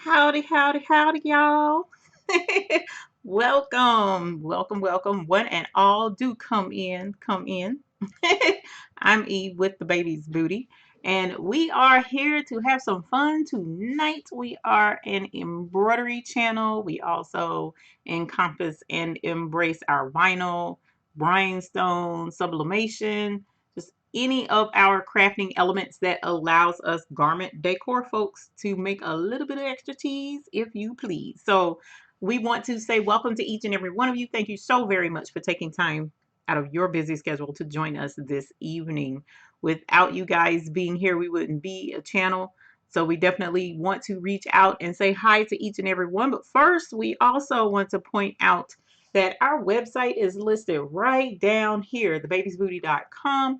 Howdy, howdy, howdy, y'all. Welcome. One and all do come in, come in. I'm Eve with the baby's booty, and we are here to have some fun tonight. We are an embroidery channel. We also encompass and embrace our vinyl, rhinestone, sublimation, just any of our crafting elements that allows us garment decor folks to make a little bit of extra tease, if you please. So we want to say welcome to each and every one of you. Thank you so very much for taking time out of your busy schedule to join us this evening. Without you guys being here, we wouldn't be a channel. So we definitely want to reach out and say hi to each and every one. But first, we also want to point out that our website is listed right down here, thebabiesbooty.com.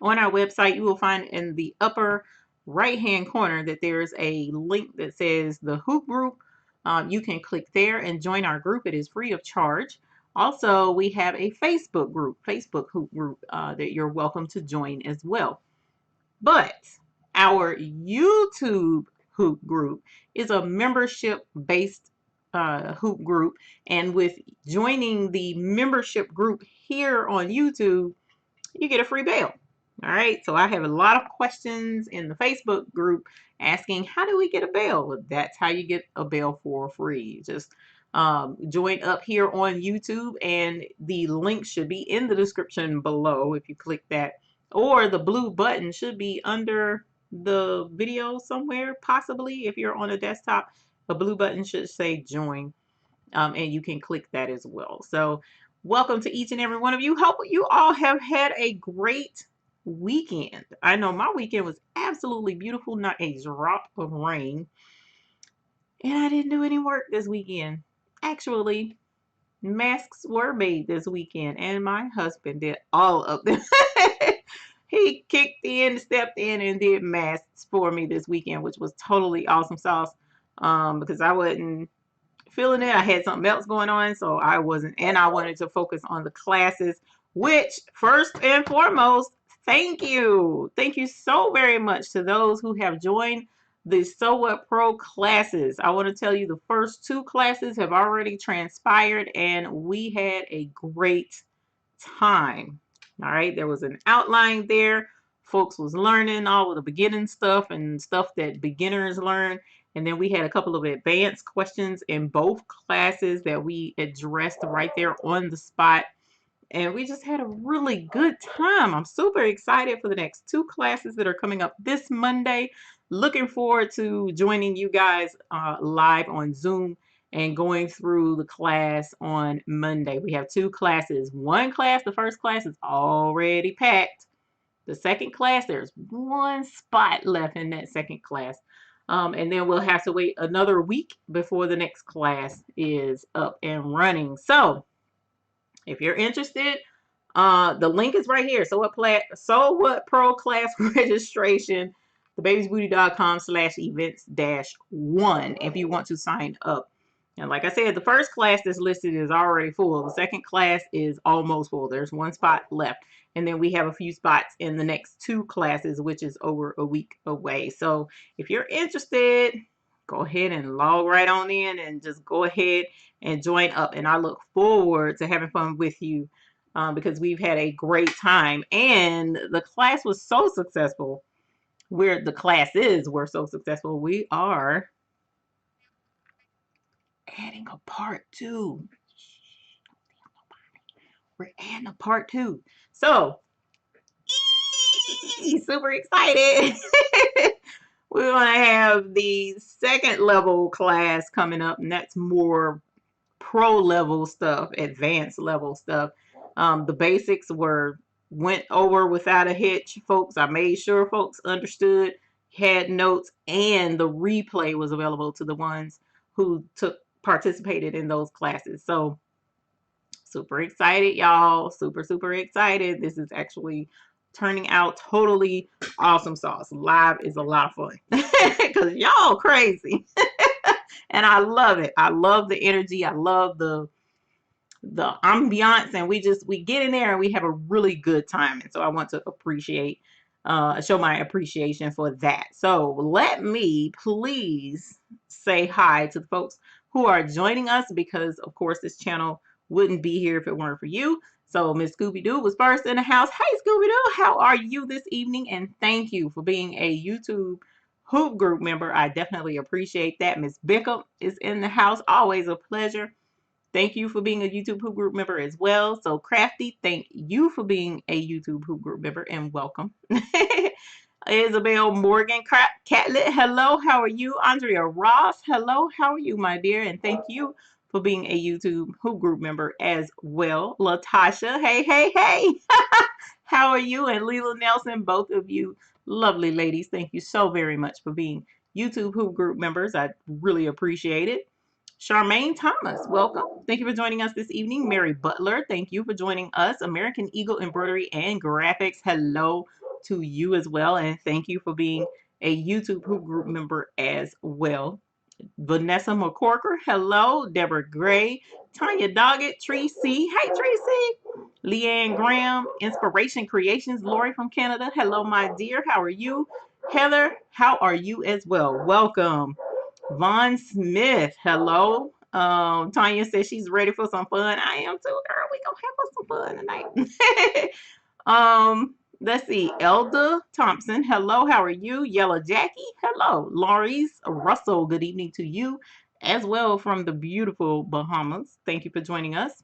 On our website, you will find in the upper right hand corner that there's a link that says the Hoop Group. You can click there and join our group. It is free of charge. Also, we have a Facebook Hoop Group, that you're welcome to join as well. But our YouTube Hoop Group is a membership based hoop group. And with joining the membership group here on YouTube, you get a free bell. All right, so I have a lot of questions in the Facebook group asking, how do we get a bell? Well, that's how you get a bell for free. Just join up here on YouTube, and the link should be in the description below if you click that, or the blue button should be under the video somewhere, possibly if you're on a desktop. A blue button should say join, and you can click that as well. So welcome to each and every one of you. Hope you all have had a great weekend. I know my weekend was absolutely beautiful, not a drop of rain. And I didn't do any work this weekend. Actually, masks were made this weekend, and my husband did all of them. He kicked in, stepped in, and did masks for me this weekend, which was totally awesome sauce. Because I wasn't feeling it. I had something else going on, so I wasn't, and I wanted to focus on the classes, which first and foremost, thank you so very much to those who have joined the So What Pro classes. I want to tell you the first two classes have already transpired, and we had a great time. All right, there was an outline there. Folks was learning all of the beginning stuff and stuff that beginners learn. And then we had a couple of advanced questions in both classes that we addressed right there on the spot. And we just had a really good time. I'm super excited for the next two classes that are coming up this Monday. Looking forward to joining you guys live on Zoom and going through the class on Monday. We have two classes. One class, the first class, is already packed. The second class, there's one spot left in that second class. And then we'll have to wait another week before the next class is up and running. So if you're interested, the link is right here. So what pro class registration, thebabiesbooty.com/events-1 if you want to sign up. And like I said, the first class that's listed is already full. The second class is almost full. There's one spot left. And then we have a few spots in the next two classes, which is over a week away. So if you're interested, go ahead and log right on in and just go ahead and join up. And I look forward to having fun with you because we've had a great time. And the class was so successful. Were so successful. We are adding a part 2. We're adding a part 2. So, super excited. We're going to have the second level class coming up, and that's more pro level stuff, advanced level stuff. The basics went over without a hitch, folks. I made sure folks understood, had notes, and the replay was available to the ones who participated in those classes. So super excited, y'all. Super excited. This is actually turning out totally awesome sauce. Live is a lot of fun because y'all crazy. And I love it. I love the energy. I love the ambiance, and we get in there and we have a really good time. And so I want to show my appreciation for that. So let me please say hi to the folks who are joining us because, of course, this channel wouldn't be here if it weren't for you. So Miss Scooby-Doo was first in the house. Hey, Scooby-Doo, how are you this evening? And thank you for being a YouTube Hoop Group member. I definitely appreciate that. Miss Bickham is in the house. Always a pleasure. Thank you for being a YouTube Hoop Group member as well. So Crafty, thank you for being a YouTube Hoop Group member and welcome. Isabel Morgan, Catlet, hello, how are you? Andrea Ross, hello, how are you, my dear? And thank you for being a YouTube Hoop Group member as well. Latasha, hey, hey, hey, how are you? And Leela Nelson, both of you lovely ladies, thank you so very much for being YouTube Hoop Group members. I really appreciate it. Charmaine Thomas, welcome. Thank you for joining us this evening. Mary Butler, thank you for joining us. American Eagle Embroidery and Graphics, hello to you as well. And thank you for being a YouTube Hoop Group member as well. Vanessa McCorker, hello. Deborah Gray, Tanya Doggett, Tracy, hey Tracy. Leanne Graham, Inspiration Creations, Lori from Canada, hello my dear, how are you? Heather, how are you as well? Welcome. Vaughn Smith, hello. Tanya says she's ready for some fun. I am too, girl. We gonna have us some fun tonight. Let's see. Elda Thompson, hello. How are you? Yellow Jackie, hello. Laurice Russell, good evening to you as well from the beautiful Bahamas. Thank you for joining us.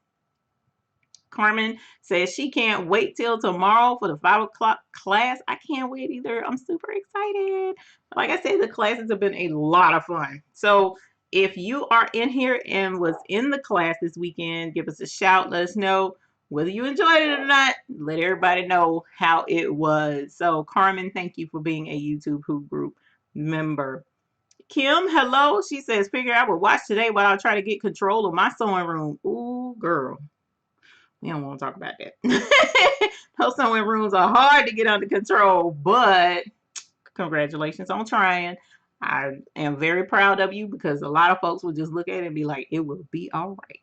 Carmen says she can't wait till tomorrow for the 5 o'clock class. I can't wait either. I'm super excited. Like I said, the classes have been a lot of fun. So if you are in here and was in the class this weekend, give us a shout. Let us know whether you enjoyed it or not. Let everybody know how it was. So Carmen, thank you for being a YouTube Hoop Group member. Kim, hello. She says, figure I would watch today while I try to get control of my sewing room. Ooh, girl. We don't want to talk about that. Those sewing rooms are hard to get under control, but congratulations on trying. I am very proud of you because a lot of folks will just look at it and be like, it will be all right.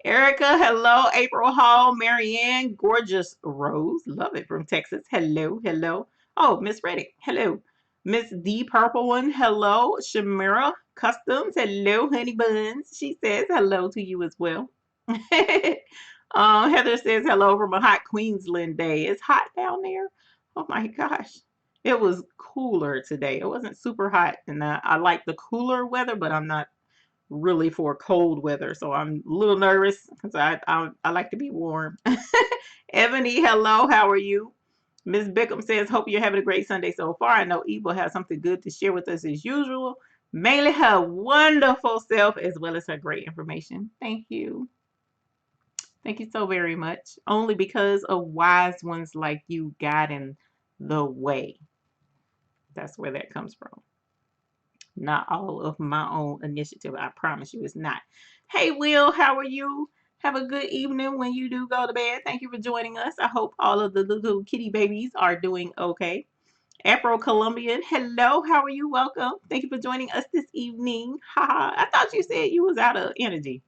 Erica, hello. April Hall, Marianne, Gorgeous Rose, love it, from Texas. Hello, hello. Oh, Miss Reddick, hello. Miss D Purple One, hello. Shamira Customs, hello, honey buns. She says hello to you as well. Heather says hello from a hot Queensland day. It's hot down there. Oh my gosh. It was cooler today. It wasn't super hot, and I like the cooler weather, but I'm not really for cold weather, so I'm a little nervous because I like to be warm. Ebony, hello, how are you? Miss Bickham says, hope you're having a great Sunday so far. I know Eve will have something good to share with us as usual, mainly her wonderful self as well as her great information. Thank you. Thank you so very much. Only because of wise ones like you guiding the way. That's where that comes from. Not all of my own initiative. I promise you it's not. Hey, Will, how are you? Have a good evening when you do go to bed. Thank you for joining us. I hope all of the little kitty babies are doing okay. Afro Colombian, hello, how are you? Welcome. Thank you for joining us this evening. Haha, I thought you said you was out of energy.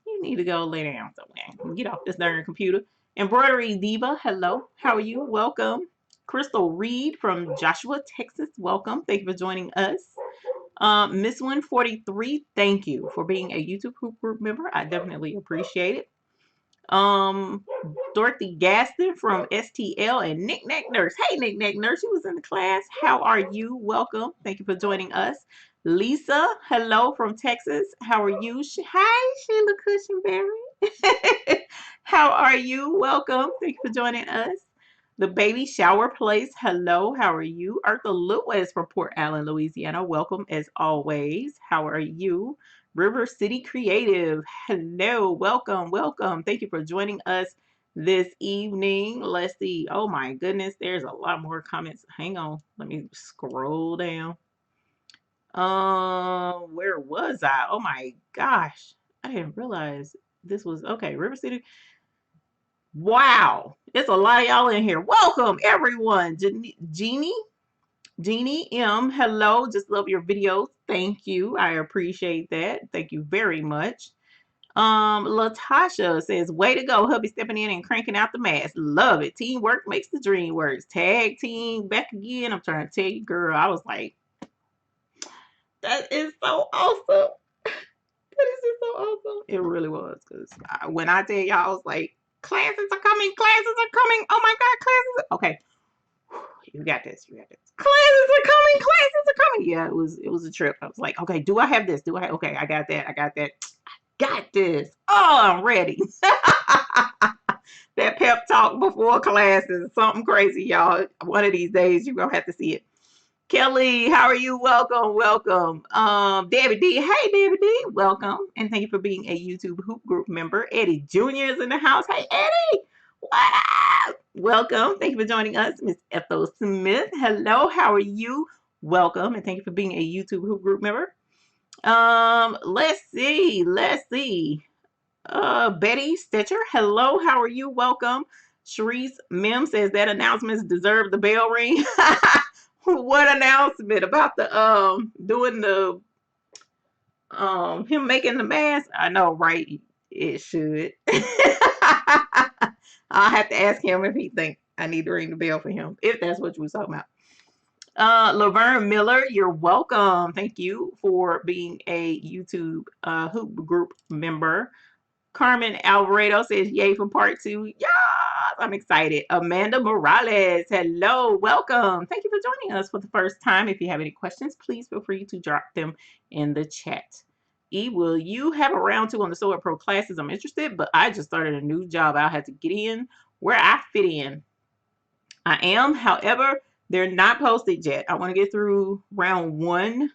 You need to go lay down somewhere. Get off this darn computer. Embroidery Diva, hello. How are you? Welcome. Crystal Reed from Joshua, Texas. Welcome. Thank you for joining us. Miss 143, thank you for being a YouTube Hoop Group member. I definitely appreciate it. Dorothy Gaston from STL and Knick Knack Nurse. Hey, Knick Knack Nurse, you was in the class. How are you? Welcome. Thank you for joining us. Lisa, hello from Texas. How are you? Hi, Sheila Cushionberry. How are you? Welcome. Thank you for joining us. The Baby Shower Place. Hello. How are you? Eartha Lewis from Port Allen, Louisiana. Welcome as always. How are you? River City Creative. Hello. Welcome. Welcome. Thank you for joining us this evening. Let's see. Oh my goodness. There's a lot more comments. Hang on. Let me scroll down. Where was I? Oh my gosh. I didn't realize this was okay. River City. Wow. It's a lot of y'all in here. Welcome everyone. Jeannie M. Hello. Just love your videos. Thank you. I appreciate that. Thank you very much. Latasha says, way to go, hubby, stepping in and cranking out the mask. Love it. Teamwork makes the dream work. Tag team back again. I'm trying to tell you, girl. I was like, That is so awesome. That is just so awesome. It really was. Because when I tell y'all, I was like, classes are coming. Classes are coming. Oh my God, classes are... Okay. You got this. You got this. Classes are coming. Classes are coming. Yeah, it was a trip. I was like, okay, do I have this? Okay, I got that. I got that. Got this. Oh, I'm ready. That pep talk before class is something crazy, y'all. One of these days you're gonna have to see it. Kelly, how are you? Welcome, welcome. Debbie D, hey Debbie D, welcome. And thank you for being a YouTube Hoop Group member. Eddie Jr. is in the house. Hey Eddie, what up? Welcome. Thank you for joining us. Miss Ethel Smith, hello, how are you? Welcome, and thank you for being a YouTube Hoop Group member. Let's see. Betty Stitcher, hello, how are you? Welcome. Sharice Mim says that announcements deserve the bell ring. What announcement about the doing the him making the mask? I know, right? It should. I'll have to ask him if he think I need to ring the bell for him, if that's what you was talking about. Laverne Miller, you're welcome. Thank you for being a YouTube Hoop Group member. Carmen Alvarado says, yay for part 2. Yes, I'm excited. Amanda Morales, hello, welcome. Thank you for joining us for the first time. If you have any questions, please feel free to drop them in the chat. E, will you have a round 2 on the Sew It Pro classes? I'm interested, but I just started a new job. I'll have to get in where I fit in. I am, however, they're not posted yet. I want to get through round 1,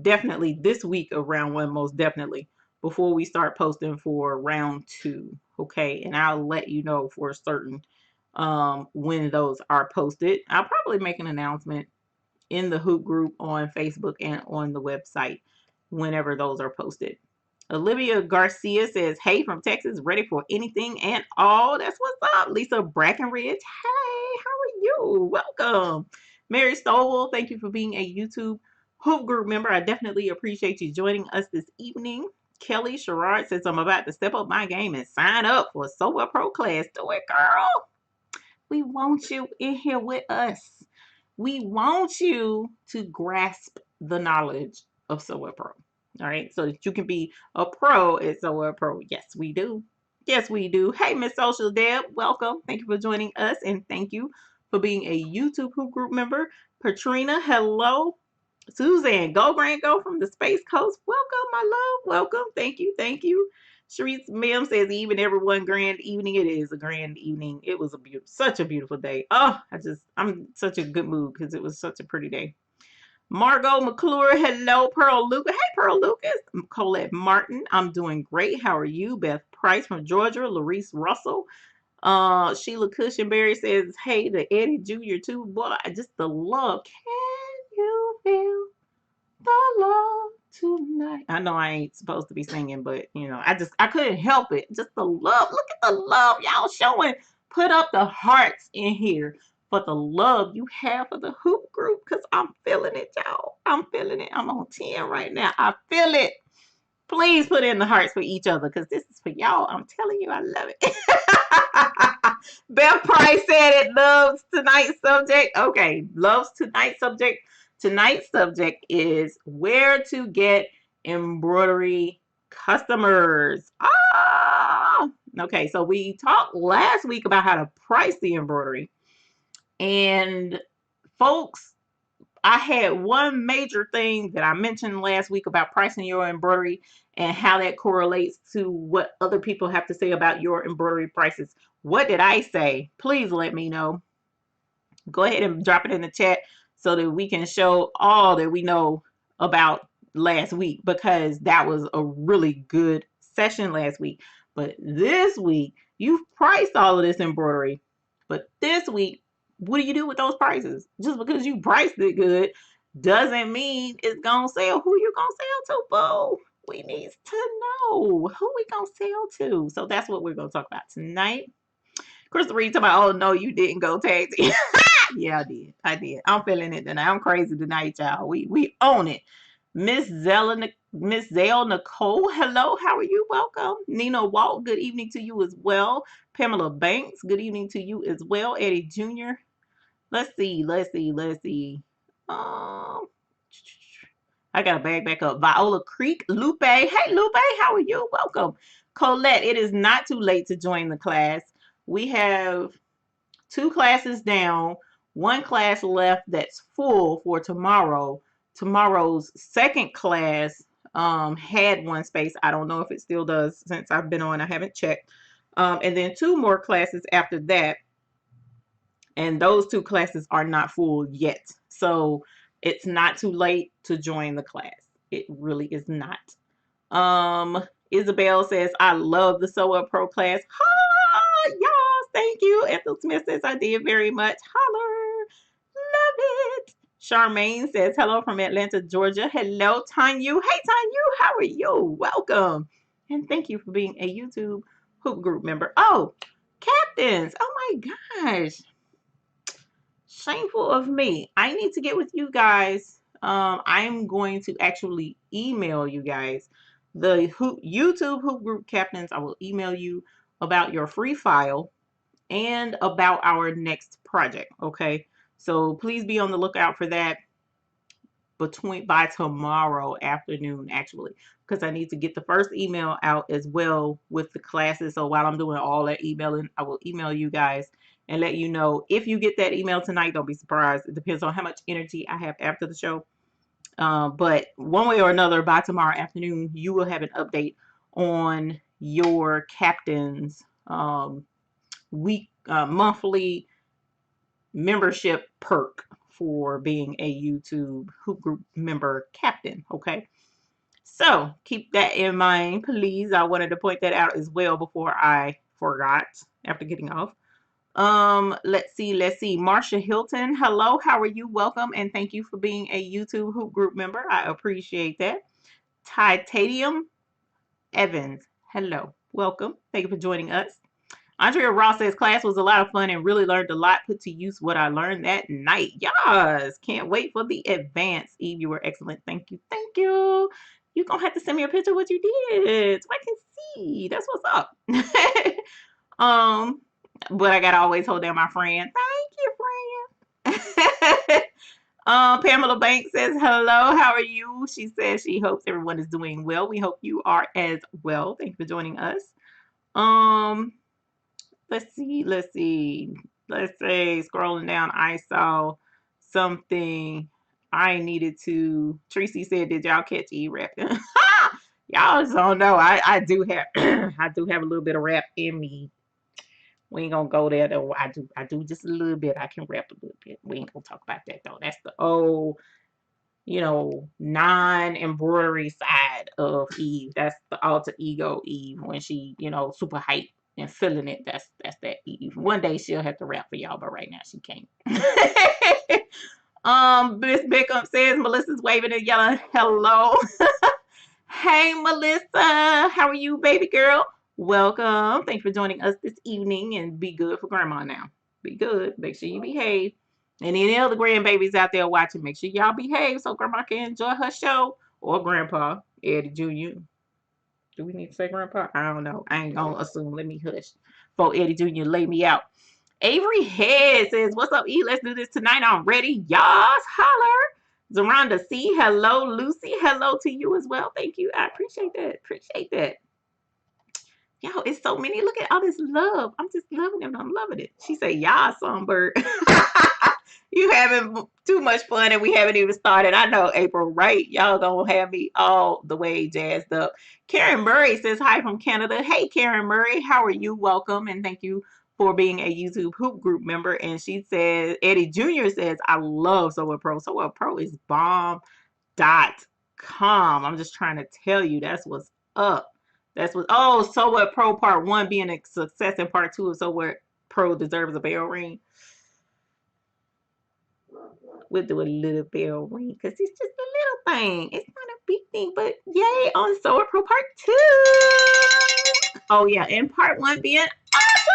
definitely this week of round 1, most definitely, before we start posting for round 2. Okay, and I'll let you know for certain when those are posted. I'll probably make an announcement in the Hoop group on Facebook and on the website whenever those are posted. Olivia Garcia says, hey, from Texas, ready for anything and all. That's what's up. Lisa Brackenridge, hey, how are you? Welcome. Mary Stowell, thank you for being a YouTube Hoop group member. I definitely appreciate you joining us this evening. Kelly Sherrod says, I'm about to step up my game and sign up for a Sew It Pro class. Do it, girl. We want you in here with us. We want you to grasp the knowledge of Sew It Pro. All right, so that you can be a pro at Sew It Pro. Yes, we do. Yes, we do. Hey, Miss Social Deb, welcome. Thank you for joining us, and thank you for being a YouTube Hoop Group member. Patrina, hello. Suzanne, go Grand Go from the Space Coast. Welcome, my love. Welcome. Thank you. Thank you. Sharice Mim says, even everyone, grand evening. It is a grand evening. It was such a beautiful day. Oh, I'm such a good mood because it was such a pretty day. Margot McClure, hello. Pearl Lucas. Hey, Pearl Lucas. Colette Martin, I'm doing great. How are you? Beth Price from Georgia. Larice Russell. Sheila Cushenberry says, hey, the Eddie Jr. too. Boy, just the love. Can you feel the love tonight? I know I ain't supposed to be singing, but you know, I couldn't help it. Just the love. Look at the love y'all showing. Put up the hearts in here for the love you have for the Hoop group, because I'm feeling it, y'all. I'm feeling it. I'm on 10 right now. I feel it. Please put in the hearts for each other, because this is for y'all. I'm telling you, I love it. Beth Price said it loves tonight's subject. Okay, loves tonight's subject. Tonight's subject is where to get embroidery customers. Okay, so we talked last week about how to price the embroidery. And folks, I had one major thing that I mentioned last week about pricing your embroidery and how that correlates to what other people have to say about your embroidery prices. What did I say? Please let me know. Go ahead and drop it in the chat so that we can show all that we know about last week, because that was a really good session last week. But this week, you've priced all of this embroidery. But this week, what do you do with those prices? Just because you priced it good doesn't mean it's gonna sell. Who you gonna sell to, boo? We need to know who we gonna sell to. So that's what we're gonna talk about tonight. Crystal Reed talking about, oh no, you didn't go tag team. Yeah, I did. I'm feeling it tonight. I'm crazy tonight, y'all. We own it. Miss Zell Nicole, hello, how are you? Welcome. Nina Walt, good evening to you as well. Pamela Banks, good evening to you as well. Eddie Jr. Let's see. I I got to bag back up. Viola Creek, Lupe. Hey, Lupe, how are you? Welcome. Colette, it is not too late to join the class. We have 2 classes down, 1 class left that's full for tomorrow. Tomorrow's second class had 1 space. I don't know if it still does since I've been on. I haven't checked. And then 2 more classes after that. And those 2 classes are not full yet. So it's not too late to join the class. It really is not. Isabel says, I love the Sew Up Pro class. Ha! Y'all, thank you. Ethel Smith says, I did very much. Holler. Love it. Charmaine says, hello from Atlanta, Georgia. Hello, Tanya. Hey, Tanya, how are you? Welcome. And thank you for being a YouTube Hoop Group member. Oh, captains. Oh my gosh. Shameful of me. I need to get with you guys. I'm going to actually email you guys. The YouTube Hoop Group captains, I will email you about your free file and about our next project. Okay. So please be on the lookout for that by tomorrow afternoon, actually, because I need to get the first email out as well with the classes. So while I'm doing all that emailing, I will email you guys and let you know. If you get that email tonight, don't be surprised. It depends on how much energy I have after the show. But one way or another, by tomorrow afternoon, you will have an update on your captain's monthly membership perk for being a YouTube Hoop Group member captain. Okay. So keep that in mind, please. I wanted to point that out as well before I forgot after getting off. Let's see. Marsha Hilton, hello, how are you? Welcome, and thank you for being a YouTube Hoop Group member. I appreciate that. Titanium Evans, hello, welcome. Thank you for joining us. Andrea Ross says, class was a lot of fun and really learned a lot. Put to use what I learned that night. Yes, can't wait for the advance. Eve, you were excellent. Thank you. Thank you. You're going to have to send me a picture of what you did so I can see. That's what's up. But I got to always hold down my friend. Thank you, friend. Pamela Banks says, hello, how are you? She says she hopes everyone is doing well. We hope you are as well. Thank you for joining us. Let's see. Let's say scrolling down, I saw something I needed to. Tracy said, "Did y'all catch E-rap?" Y'all just don't know. I do have I do have a little bit of rap in me. We ain't gonna go there though. I do just a little bit. I can rap a little bit. We ain't gonna talk about that though. That's the old, non-embroidery side of Eve. That's the alter ego Eve when she, super hype and feeling it. That's that Eve. One day she'll have to rap for y'all, but right now she can't. Miss Bickham says Melissa's waving and yelling hello. Hey Melissa, how are you, baby girl? Welcome. Thanks for joining us this evening, and be good for grandma now. Be good. Make sure you behave. And any other grandbabies out there watching, make sure y'all behave so grandma can enjoy her show. Or grandpa, Eddie Jr. Do we need to say grandpa? I don't know. I ain't gonna assume. Let me hush. For Eddie Jr. lay me out. Avery Head says, what's up, E? Let's do this tonight. I'm ready. Yas, holler. Zoronda C, hello. Lucy, hello to you as well. Thank you. I appreciate that. Yo, it's so many. Look at all this love. I'm just loving it. I'm loving it. She said, y'all, songbird. You having too much fun and we haven't even started. I know, April, right? Y'all gonna have me all the way jazzed up. Karen Murray says hi from Canada. Hey, Karen Murray, how are you? Welcome, and thank you for being a YouTube Hoop Group member. And she says, Eddie Jr. says, I love Sew Up Pro. Sew Up Pro is bomb.com. I'm just trying to tell you, that's what's up. Sew What Pro Part 1 being a success and Part 2 of Sew What Pro deserves a bell ring. We'll do a little bell ring because it's just a little thing. It's not a big thing, but yay on Sew What Pro Part 2. Oh, yeah, and Part 1 being awesome.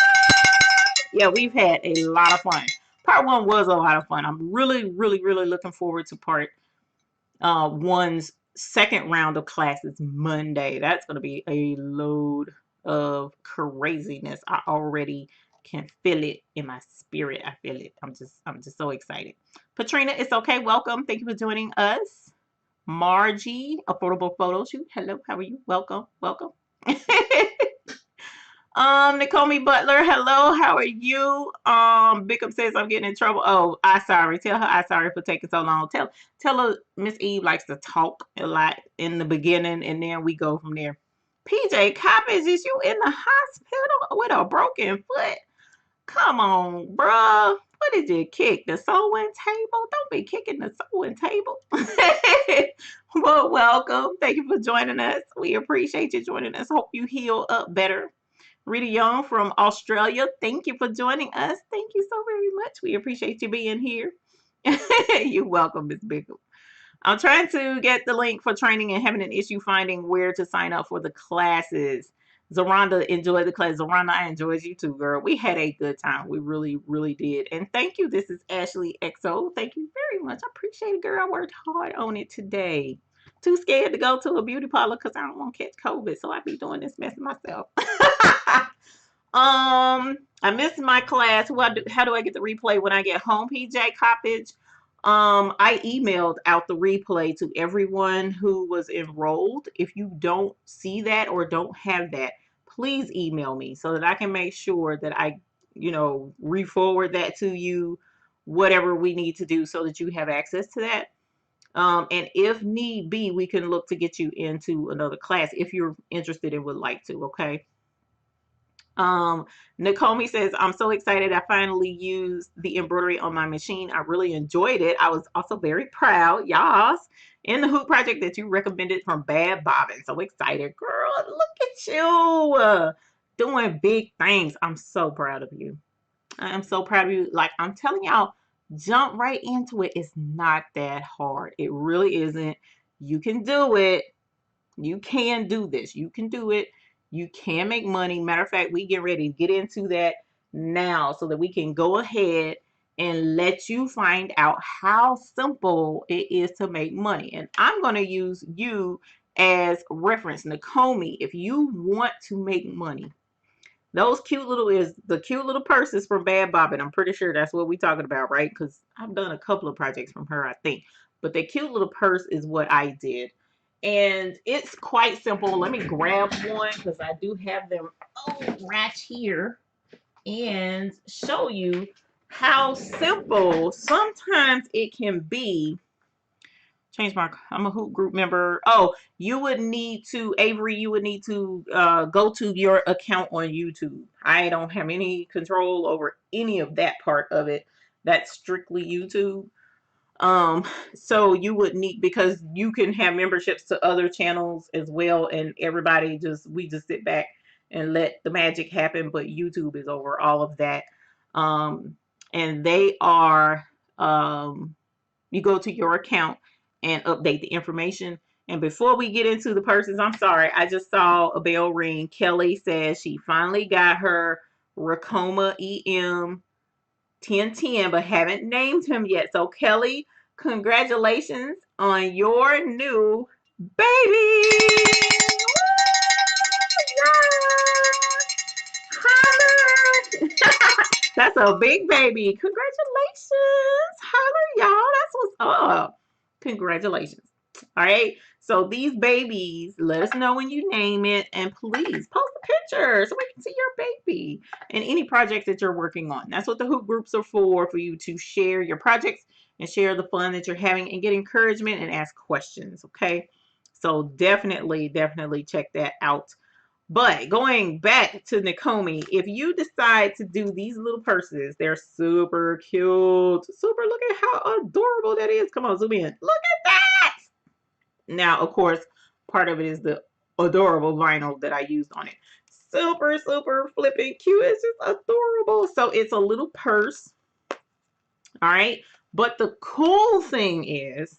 Yeah, we've had a lot of fun. Part 1 was a lot of fun. I'm really, really, really looking forward to Part 1's second round of classes Monday. That's going to be a load of craziness. I already can feel it in my spirit. I feel it. I'm just so excited. Patrina, it's okay. Welcome. Thank you for joining us. Margie, Affordable Photo Shoot. Hello, how are you? Welcome, welcome. Nakomi Butler, hello, how are you? Bickham says I'm getting in trouble. Oh, I sorry. Tell her I sorry for taking so long. Tell her Miss Eve likes to talk a lot in the beginning, and then we go from there. PJ Coppins, is you in the hospital with a broken foot? Come on, bruh. What did you kick? The sewing table? Don't be kicking the sewing table. Well, welcome. Thank you for joining us. We appreciate you joining us. Hope you heal up better. Rita Young from Australia, thank you for joining us. Thank you so very much. We appreciate you being here. You're welcome, Miss Bickham. I'm trying to get the link for training and having an issue finding where to sign up for the classes. Zoronda enjoyed the class. Zoronda, I enjoyed you too, girl. We had a good time. We really, really did. And thank you. This is Ashley XO. Thank you very much. I appreciate it, girl. I worked hard on it today. Too scared to go to a beauty parlor because I don't want to catch COVID. So I be doing this mess myself. I missed my class. How do I get the replay when I get home, PJ Coppage? I emailed out the replay to everyone who was enrolled. If you don't see that or don't have that, please email me so that I can make sure that I, re-forward that to you, whatever we need to do so that you have access to that. And if need be, we can look to get you into another class if you're interested and would like to, okay? Nakomi says, I'm so excited. I finally used the embroidery on my machine. I really enjoyed it. I was also very proud, y'all, in the hoop project that you recommended from Bad Bobbin. So excited, girl. Look at you doing big things. I'm so proud of you. I am so proud of you. Like I'm telling y'all, jump right into it. It's not that hard. It really isn't. You can do it. You can do this. You can do it. You can make money. Matter of fact, we get ready to get into that now so that we can go ahead and let you find out how simple it is to make money. And I'm going to use you as reference, Nakomi, if you want to make money. Those cute little purses from Bad Bobbin. I'm pretty sure that's what we're talking about, right? Because I've done a couple of projects from her, I think. But the cute little purse is what I did. And it's quite simple. Let me grab one because I do have them right here and show you how simple sometimes it can be. I'm a hoop group member. Oh, you would need to, Avery, you would need to go to your account on YouTube. I don't have any control over any of that part of it. That's strictly YouTube. So you would need, because you can have memberships to other channels as well, and we just sit back and let the magic happen, but YouTube is over all of that. And they are, you go to your account and update the information. And before we get into the purses, I'm sorry, I just saw a bell ring. Kelly says she finally got her Racoma EM 1010, but haven't named him yet. So Kelly, congratulations on your new baby. That's a big baby. Congratulations. Holler, y'all. That's what's up. Congratulations. All right. So these babies, let us know when you name it. And please post a picture so we can see your baby and any projects that you're working on. That's what the hoop groups are for you to share your projects and share the fun that you're having and get encouragement and ask questions. Okay. So definitely check that out. But going back to Nakomi, if you decide to do these little purses, they're super cute. Super, look at how adorable that is. Come on, zoom in. Look at that. Now, of course, part of it is the adorable vinyl that I used on it. Super flipping cute. It's just adorable. So it's a little purse. All right. But the cool thing is,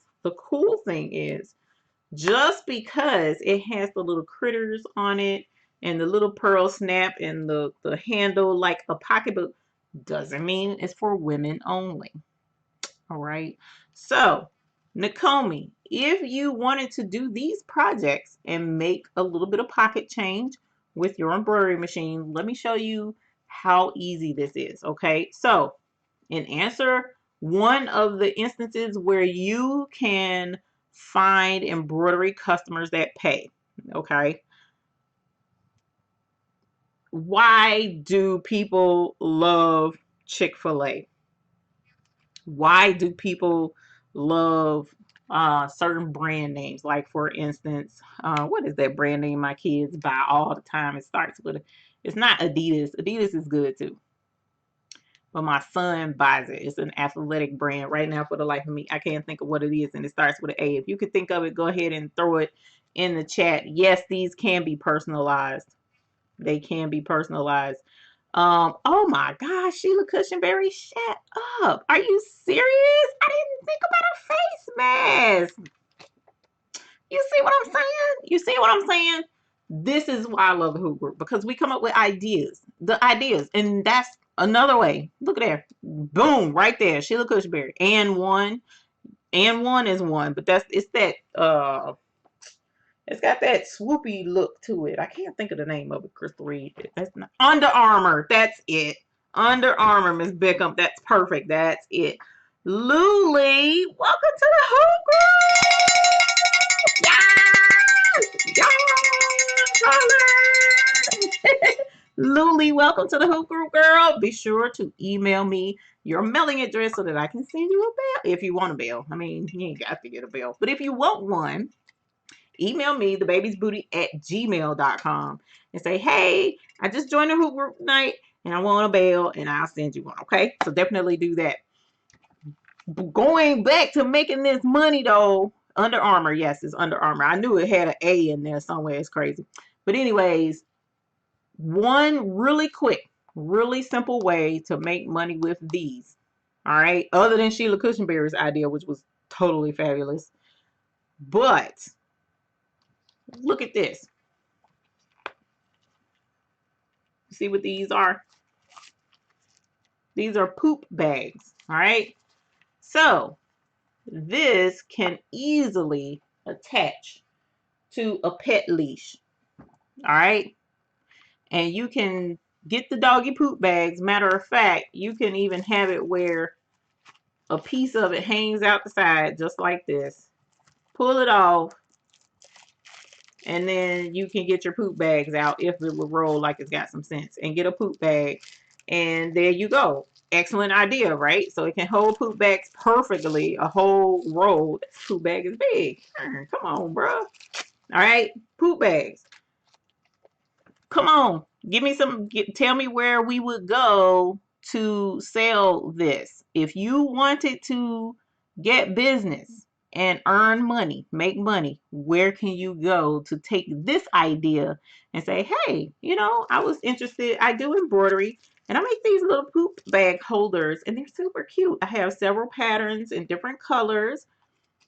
just because it has the little critters on it and the little pearl snap and the handle like a pocketbook doesn't mean it's for women only. All right. So, Nakomi, if you wanted to do these projects and make a little bit of pocket change with your embroidery machine, let me show you how easy this is. Okay. So, in answer one of the instances where you can find embroidery customers that pay. Okay. Why do people love Chick-fil-A? Why do people love certain brand names? Like, for instance, what is that brand name my kids buy all the time? It starts with it's not Adidas. Adidas is good too, but my son buys it. It's an athletic brand. Right now, for the life of me, I can't think of what it is, and it starts with an A. If you could think of it, go ahead and throw it in the chat. Yes, these can be personalized. They can be personalized. Oh my gosh, Sheila Cushionberry, shut up. Are you serious? I didn't think about a face mask. You see what I'm saying? You see what I'm saying? This is why I love the Hoop Group, because we come up with ideas. The ideas. And that's another way. Look at there. Boom, right there. Sheila Cushionberry. And one. And one is one. But it's got that swoopy look to it. I can't think of the name of it, Crystal Reed. That's not Under Armour. That's it. Under Armour, Miss Bickham. That's perfect. That's it. Luli, welcome to the Hoop Group. Yes! Yes! Luli, welcome to the Hoop Group, girl. Be sure to email me your mailing address so that I can send you a bill. If you want a bill. I mean, you ain't got to get a bill. But if you want one, email me, thebabiesbooty@gmail.com, and say, hey, I just joined the Hoop Group tonight and I want a bell, and I'll send you one. Okay, so definitely do that. Going back to making this money though, Under Armour. Yes, it's Under Armour. I knew it had an A in there somewhere. It's crazy. But anyways, one really quick, really simple way to make money with these. All right, other than Sheila Cushionberry's idea, which was totally fabulous. But look at this. See what these are? These are poop bags. All right. So this can easily attach to a pet leash. All right. And you can get the doggy poop bags. Matter of fact, you can even have it where a piece of it hangs out the side just like this. Pull it off. And then you can get your poop bags out if it will roll like it's got some sense. And get a poop bag. And there you go. Excellent idea, right? So it can hold poop bags perfectly. A whole roll. This poop bag is big. Come on, bro. All right. Poop bags. Come on. Give me some. Tell me where we would go to sell this. If you wanted to get business and earn money, make money, where can you go to take this idea and say, hey, you know, I was interested. I do embroidery and I make these little poop bag holders and they're super cute. I have several patterns in different colors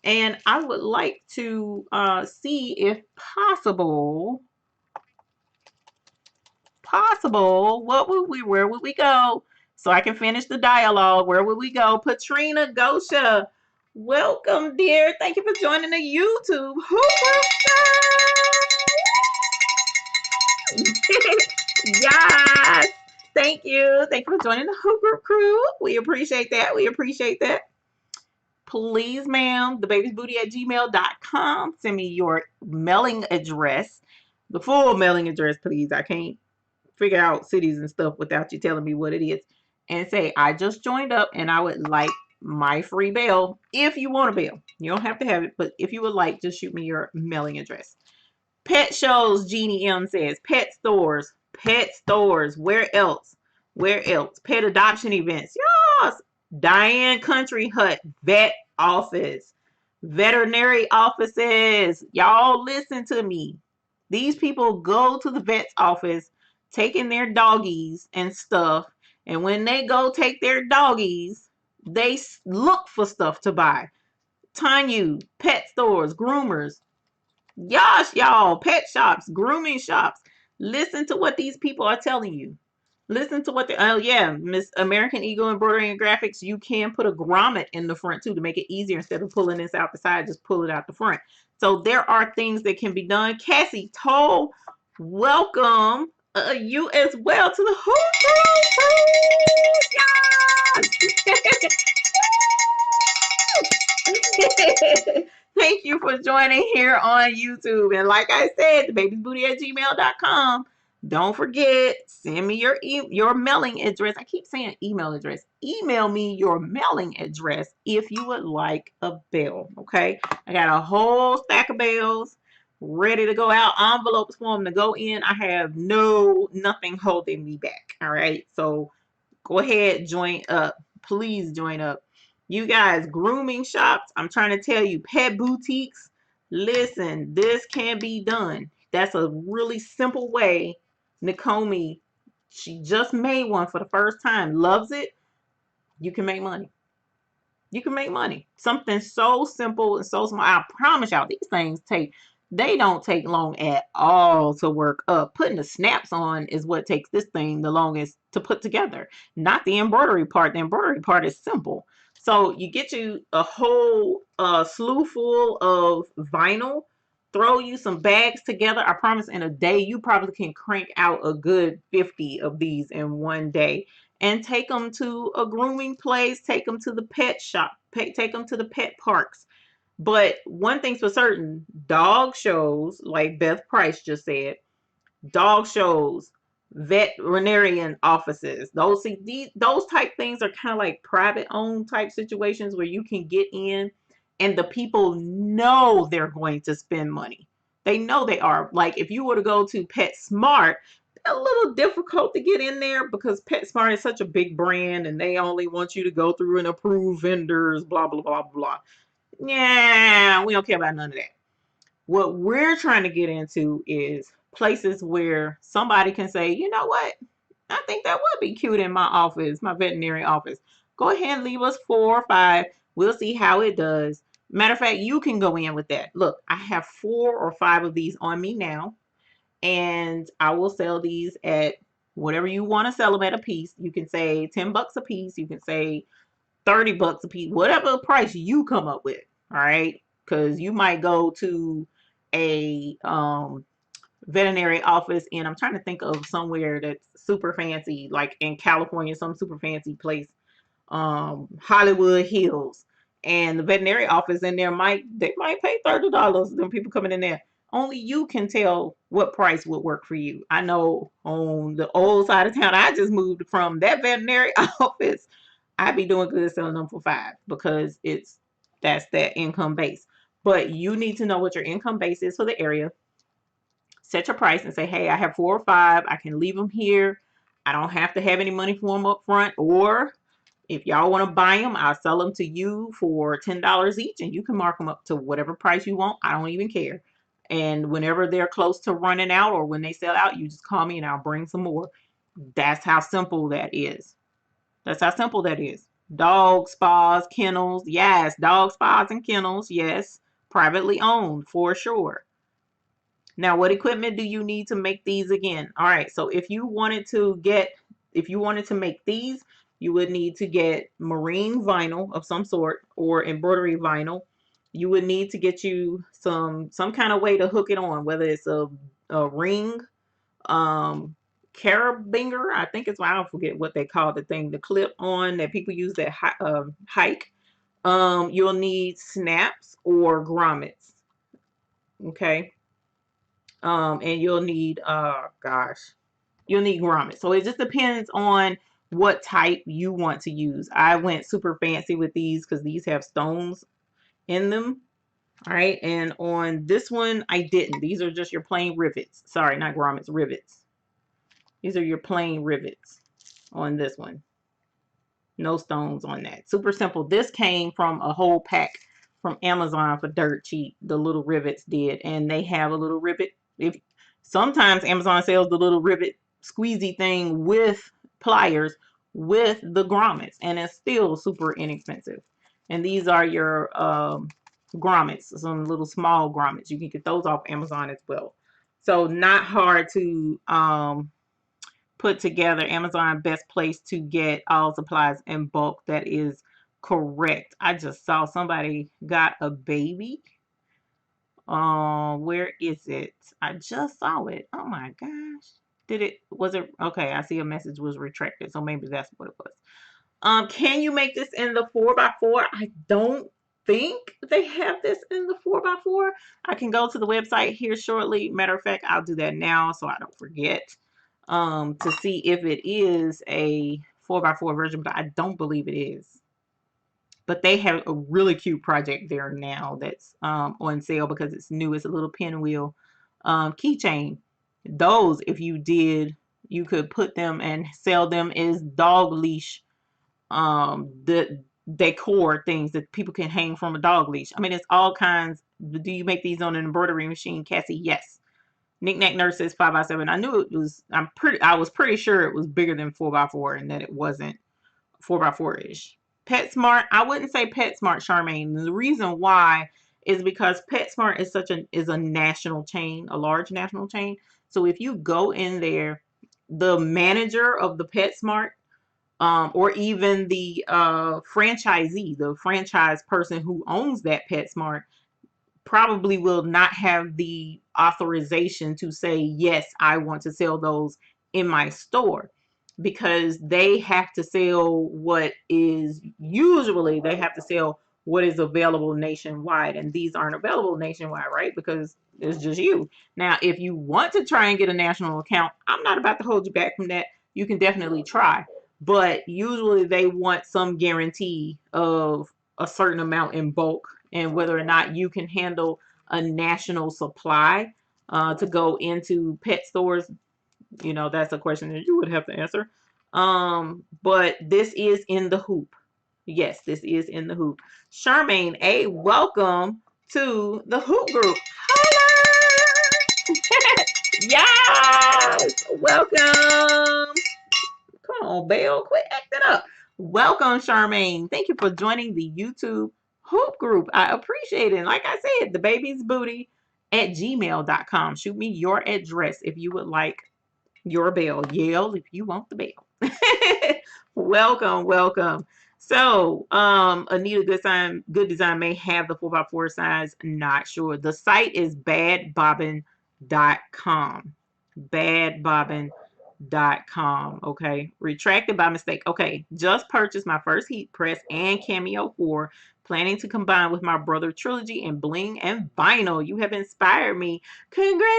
and I would like to see if possible, where would we go? So I can finish the dialogue. Where would we go? Patrina Gosha, welcome, dear. Thank you for joining the YouTube Hoop Group. Yes. Thank you. Thank you for joining the Hoop Group crew. We appreciate that. We appreciate that. Please, ma'am, thebabiesbooty@gmail.com. Send me your mailing address. The full mailing address, please. I can't figure out cities and stuff without you telling me what it is. And say, I just joined up and I would like my free bell. If you want a bell, you don't have to have it, but if you would like, just shoot me your mailing address. Pet shows, Jeannie M says. Pet stores. Where else? Pet adoption events. Yes. Diane Country Hut. Vet office. Veterinary offices. Y'all listen to me. These people go to the vet's office taking their doggies and stuff. And when they go take their doggies, they look for stuff to buy. Tanya, pet stores, groomers. Gosh, y'all, pet shops, grooming shops. Listen to what these people are telling you. Listen to what oh yeah, Miss American Eagle Embroidery and Graphics, you can put a grommet in the front too to make it easier. Instead of pulling this out the side, just pull it out the front. So there are things that can be done. Cassie Tall, welcome you as well to the Hoop Group. Thank you for joining here on YouTube. And like I said, thebabiesbooty@gmail.com. Don't forget, send me your mailing address. I keep saying email address. Email me your mailing address if you would like a bell. Okay. I got a whole stack of bells ready to go out, envelopes for them to go in. I have nothing holding me back. All right. So go ahead, join up. Please join up. You guys, grooming shops, I'm trying to tell you, pet boutiques, listen, this can be done. That's a really simple way. Nakomi, she just made one for the first time, loves it. You can make money. You can make money. Something so simple and so small. I promise y'all, these things they don't take long at all to work up. Putting the snaps on is what takes this thing the longest to put together, not the embroidery part. The embroidery part is simple. So you get you a whole slew full of vinyl, throw you some bags together. I promise in a day, you probably can crank out a good 50 of these in one day and take them to a grooming place, take them to the pet shop, take them to the pet parks. But one thing's for certain, dog shows, like Beth Price just said, dog shows, veterinarian offices, those type things are kind of like private owned type situations where you can get in and the people know they're going to spend money. They know they are. Like if you were to go to PetSmart, a little difficult to get in there because PetSmart is such a big brand and they only want you to go through and approve vendors, blah, blah, blah, blah. Yeah, we don't care about none of that. What we're trying to get into is places where somebody can say, you know what? I think that would be cute in my office, my veterinary office. Go ahead and leave us 4 or 5. We'll see how it does. Matter of fact, you can go in with that. Look, I have 4 or 5 of these on me now, and I will sell these at whatever you want to sell them at a piece. You can say $10 a piece. You can say $30 a piece, whatever price you come up with. All right. Because you might go to a veterinary office, and I'm trying to think of somewhere that's super fancy, like in California, some super fancy place, Hollywood Hills, and the veterinary office in there they might pay $30. Them people coming in there. Only you can tell what price would work for you. I know on the old side of town I just moved from, that veterinary office, I'd be doing good selling them for 5 because that's that income base. But you need to know what your income base is for the area. Set your price and say, hey, I have 4 or 5. I can leave them here. I don't have to have any money for them up front. Or if y'all want to buy them, I'll sell them to you for $10 each, and you can mark them up to whatever price you want. I don't even care. And whenever they're close to running out or when they sell out, you just call me and I'll bring some more. That's how simple that is. That's how simple that is. Dog spas, kennels. Yes, dog spas and kennels. Yes, privately owned for sure. Now, what equipment do you need to make these again? All right, so if you wanted to make these, you would need to get marine vinyl of some sort or embroidery vinyl. You would need to get you some kind of way to hook it on, whether it's a ring, carabinger, I think it's, I don't forget what they call the thing, the clip on that people use that hike. You'll need snaps or grommets. Okay. And you'll need you'll need grommets. So it just depends on what type you want to use. I went super fancy with these because these have stones in them. All right, and on this one I didn't. These are just your plain rivets. Sorry, not grommets, rivets. These are your plain rivets on this one. No stones on that. Super simple. This came from a whole pack from Amazon for dirt cheap. The little rivets did, and they have a little rivet. If sometimes Amazon sells the little rivet squeezy thing with pliers with the grommets, and it's still super inexpensive. And these are your grommets, some little small grommets. You can get those off Amazon as well. So not hard to put together. Amazon, best place to get all supplies in bulk. That is correct. I just saw somebody got a baby. Where is it? I just saw it. Oh my gosh. Was it okay? I see a message was retracted, so maybe that's what it was. Can you make this in the 4x4? I don't think they have this in the 4x4. I can go to the website here shortly. Matter of fact, I'll do that now so I don't forget to see if it is a 4x4 version, but I don't believe it is. But they have a really cute project there now that's on sale because it's new. It's a little pinwheel keychain. Those, if you did, you could put them and sell them as dog leash the decor things that people can hang from a dog leash. I mean, it's all kinds. Do you make these on an embroidery machine, Cassie? Yes. Knickknack Nurse says 5x7. I knew it was. I was pretty sure it was bigger than 4x4 and that it wasn't 4x4 ish. PetSmart. I wouldn't say PetSmart, Charmaine. The reason why is because PetSmart is a national chain, a large national chain. So if you go in there, the manager of the PetSmart, or even the franchisee, the franchise person who owns that PetSmart, probably will not have the authorization to say, yes, I want to sell those in my store, because they have to sell what is usually they have to sell what is available nationwide, and these aren't available nationwide, right? Because it's just you. Now, if you want to try and get a national account, I'm not about to hold you back from that. You can definitely try, but usually they want some guarantee of a certain amount in bulk, and whether or not you can handle a national supply to go into pet stores, you know, that's a question that you would have to answer. But this is in the hoop. Yes, this is in the hoop. Charmaine A, welcome to the hoop group. Hello. Yes, welcome. Come on, Belle, quit acting up. Welcome, Charmaine. Thank you for joining the YouTube Hoop Group. I appreciate it. And like I said, the baby's booty at gmail.com. Shoot me your address if you would like your bell. Yell if you want the bell. Welcome, welcome. So, Anita Good Design may have the 4x4 size. Not sure. The site is badbobbin.com. Badbobbin.com. Okay, retracted by mistake. Okay, just purchased my first heat press and Cameo 4, planning to combine with my brother trilogy and bling and vinyl. You have inspired me. Congratulations.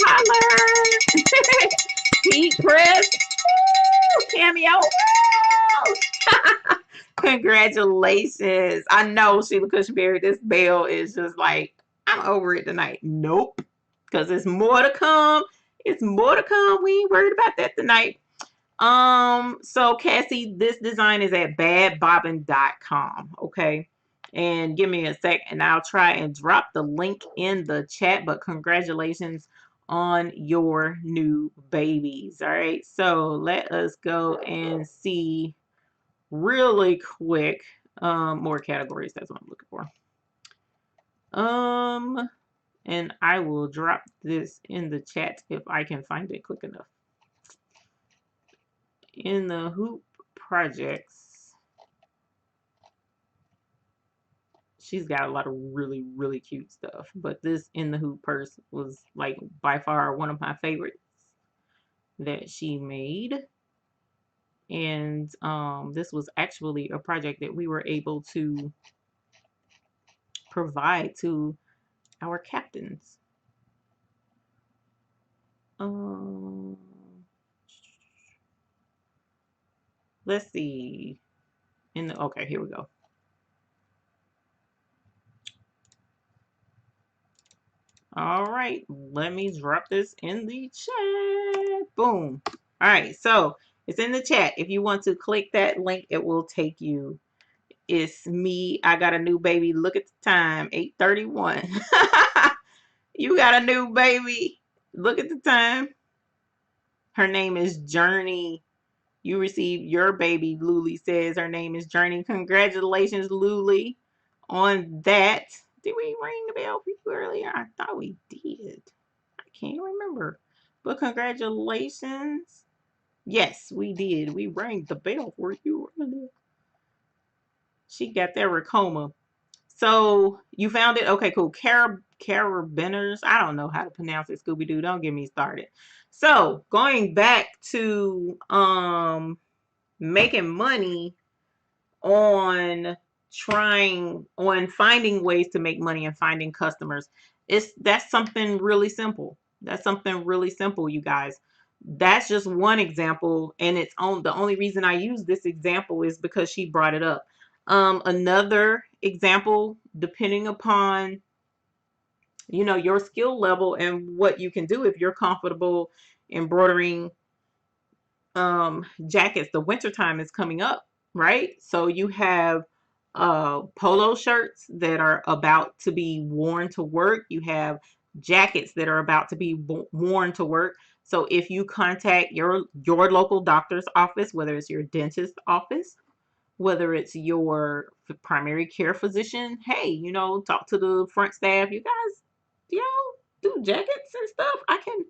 Holler. Heat press. Woo! Cameo. Woo! Congratulations. I know, Sheila Cushberry, this bell is just like, I'm over it tonight. Nope. Because it's more to come. It's more to come. We ain't worried about that tonight. So Cassie, this design is at badbobbin.com. Okay. And give me a sec and I'll try and drop the link in the chat. But congratulations on your new babies. All right. So let us go and see really quick. More categories. That's what I'm looking for. And I will drop this in the chat if I can find it quick enough. In the hoop projects, she's got a lot of really, really cute stuff. But this in the hoop purse was like by far one of my favorites that she made. And this was actually a project that we were able to provide to our captains. Let's see. Okay, here we go. All right, let me drop this in the chat. Boom. All right, so it's in the chat. If you want to click that link, it will take you. It's me. I got a new baby. Look at the time, 8:31. You got a new baby. Look at the time. Her name is Journey. You received your baby, Luli says. Her name is Journey. Congratulations, Luli, on that. Did we ring the bell for you earlier? I thought we did. I can't remember. But congratulations. Yes, we did. We rang the bell for you earlier. She got that Racoma. So you found it? Okay, cool. Carabiners. I don't know how to pronounce it, Scooby-Doo. Don't get me started. So going back to making money on finding ways to make money and finding customers. That's something really simple. That's something really simple, you guys. That's just one example, and the only reason I use this example is because she brought it up. Another example, depending upon your skill level and what you can do, if you're comfortable embroidering jackets. The winter time is coming up, right? So you have polo shirts that are about to be worn to work. You have jackets that are about to be worn to work. So if you contact your local doctor's office, whether it's your dentist office, whether it's your primary care physician, hey, talk to the front staff. You guys, do jackets and stuff. I can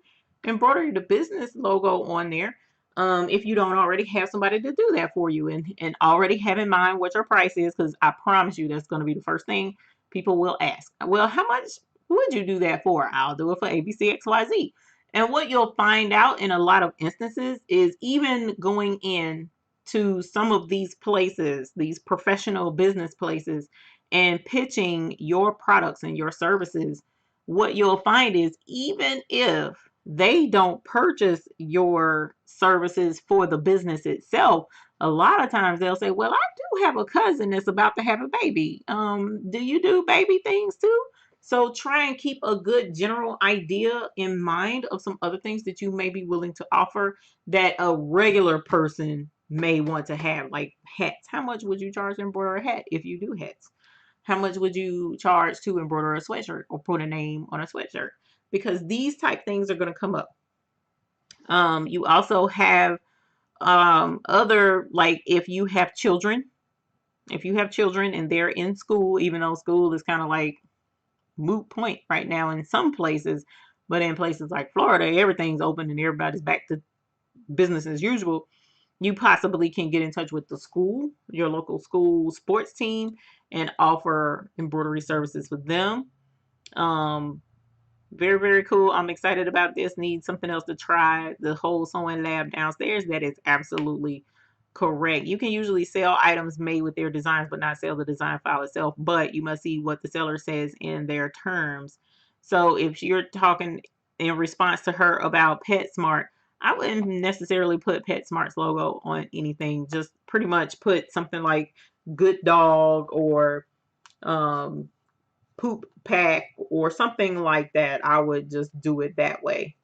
embroider the business logo on there. If you don't already have somebody to do that for you, and already have in mind what your price is, because I promise you that's going to be the first thing people will ask. Well, how much would you do that for? I'll do it for ABCXYZ. And what you'll find out in a lot of instances is, even going in to some of these places, these professional business places, and pitching your products and your services, what you'll find is, even if they don't purchase your services for the business itself, a lot of times they'll say, well, I do have a cousin that's about to have a baby. Do you do baby things too? So try and keep a good general idea in mind of some other things that you may be willing to offer that a regular person may want to have, like hats. How much would you charge to embroider a hat if you do hats? How much would you charge to embroider a sweatshirt or put a name on a sweatshirt? Because these type things are going to come up. You also have other, like, if you have children and they're in school, even though school is kind of like moot point right now in some places, but in places like Florida, everything's open and everybody's back to business as usual. You possibly can get in touch with the school, your local school sports team, and offer embroidery services for them. Very, very cool. I'm excited about this. Need something else to try. The whole sewing lab downstairs, that is absolutely correct. You can usually sell items made with their designs, but not sell the design file itself. But you must see what the seller says in their terms. So if you're talking in response to her about PetSmart, I wouldn't necessarily put PetSmart's logo on anything. Just pretty much put something like Good Dog or Poop Pack or something like that. I would just do it that way.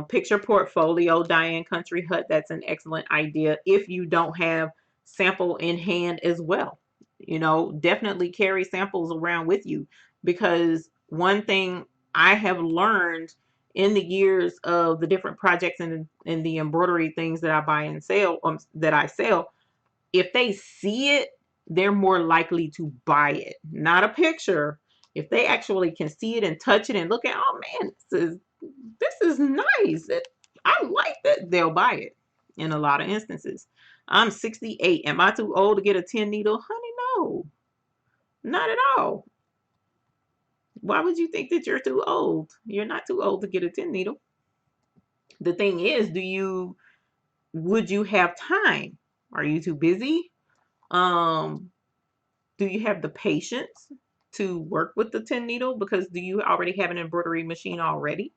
Picture portfolio, Diane Country Hut. That's an excellent idea if you don't have sample in hand as well. Definitely carry samples around with you, because one thing I have learned in the years of the different projects and the embroidery things that I buy and sell, that I sell, if they see it, they're more likely to buy it. Not a picture. If they actually can see it and touch it and look at, oh man, this is nice. I like that. They'll buy it in a lot of instances. I'm 68. Am I too old to get a 10 needle? Honey, no. Not at all. Why would you think that you're too old? You're not too old to get a 10 needle. The thing is, would you have time? Are you too busy? Do you have the patience to work with the 10 needle? Because do you already have an embroidery machine already?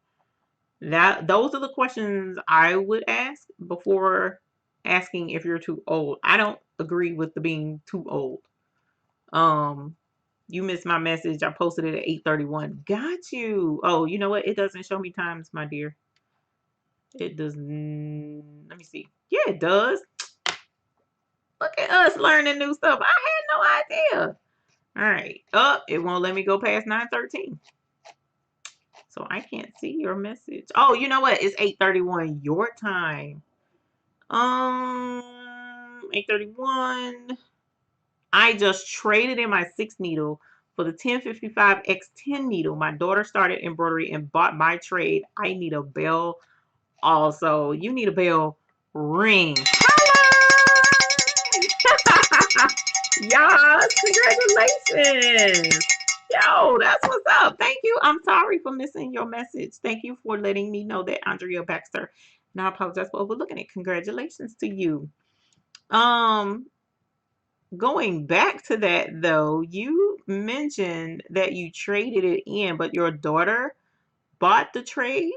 Those are the questions I would ask before asking if you're too old. I don't agree with the being too old. You missed my message. I posted it at 8:31. Got you. Oh, you know what? It doesn't show me times, my dear. It does. Let me see. Yeah, it does. Look at us learning new stuff. I had no idea. All right. It won't let me go past 9:13. So I can't see your message. Oh, you know what? It's 8:31 your time. 8:31. I just traded in my 6 needle for the 1055X10 needle. My daughter started embroidery and bought my trade. I need a bell also. You need a bell. Ring. Yes, congratulations. Yo, that's what's up. Thank you. I'm sorry for missing your message. Thank you for letting me know that, Andrea Baxter. Now I apologize for overlooking it. Congratulations to you. Going back to that though, you mentioned that you traded it in, but your daughter bought the trade.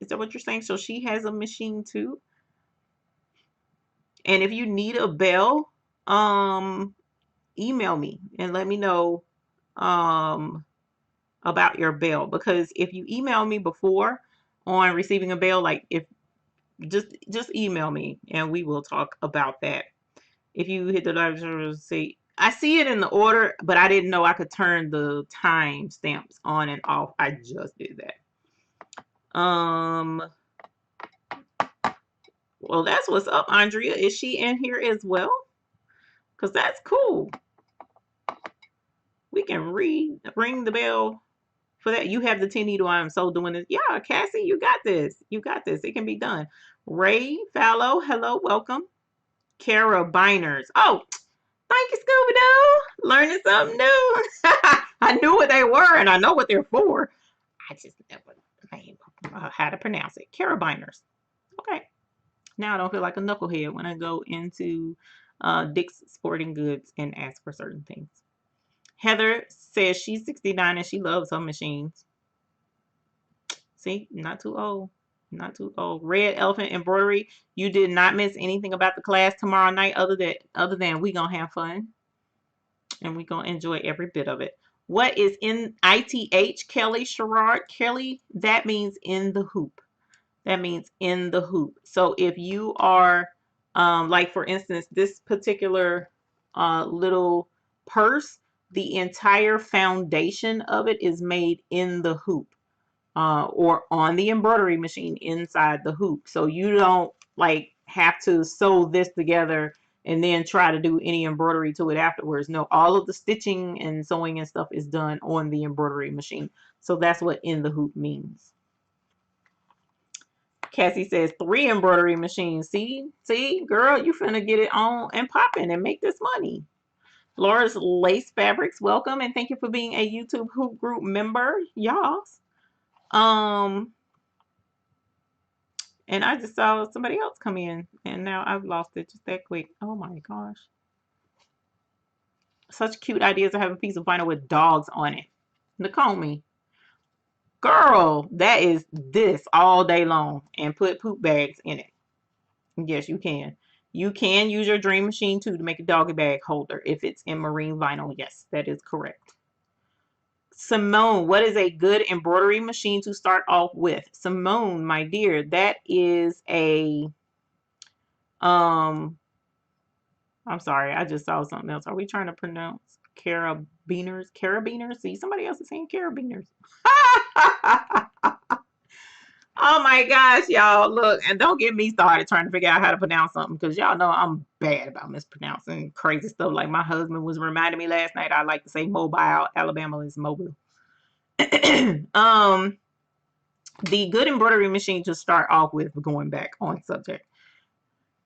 Is that what you're saying? So she has a machine too? And if you need a bell, um, email me and let me know um about your bell, because if you email me before on receiving a bell, like if just email me and we will talk about that. If you hit the live say, I see it in the order, but I didn't know I could turn the time stamps on and off. I just did that. Well, that's what's up, Andrea. Is she in here as well? Because that's cool. We can ring the bell for that. You have the 10 needle. I'm so doing this. Yeah, Cassie, you got this. You got this. It can be done. Ray Fallow, hello, welcome. Carabiners. Oh, thank you, Scooby Doo. Learning something new. I knew what they were and I know what they're for. I just never knew how to pronounce it. Carabiners. Okay. Now I don't feel like a knucklehead when I go into Dick's Sporting Goods and ask for certain things. Heather says she's 69 and she loves her machines. See, not too old. Not too old. Red Elephant Embroidery. You did not miss anything about the class tomorrow night other than we gonna have fun. And we gonna enjoy every bit of it. What is in ITH, Kelly Sherrard? Kelly, that means in the hoop. That means in the hoop. So if you are, like for instance, this particular little purse, the entire foundation of it is made in the hoop. Or on the embroidery machine inside the hoop. So you don't like have to sew this together and then try to do any embroidery to it afterwards. No, all of the stitching and sewing and stuff is done on the embroidery machine. So that's what in the hoop means. Cassie says 3 embroidery machines. See, girl, you finna get it on and popping and make this money. Laura's Lace Fabrics, welcome and thank you for being a YouTube Hoop Group member, y'all. And I just saw somebody else come in and now I've lost it just that quick. Oh my gosh. Such cute ideas to have a piece of vinyl with dogs on it. Nakomi. Girl, that is this all day long and put poop bags in it. Yes, you can. You can use your dream machine too to make a doggy bag holder if it's in marine vinyl. Yes, that is correct. Simone, what is a good embroidery machine to start off with? Simone, my dear, that is a I'm sorry, I just saw something else. Are we trying to pronounce carabiners? Carabiners? See, somebody else is saying carabiners. Oh my gosh, y'all. Look, and don't get me started trying to figure out how to pronounce something because y'all know I'm bad about mispronouncing crazy stuff. Like my husband was reminding me last night, I like to say mobile. Alabama is mobile. The good embroidery machine to start off with, going back on subject.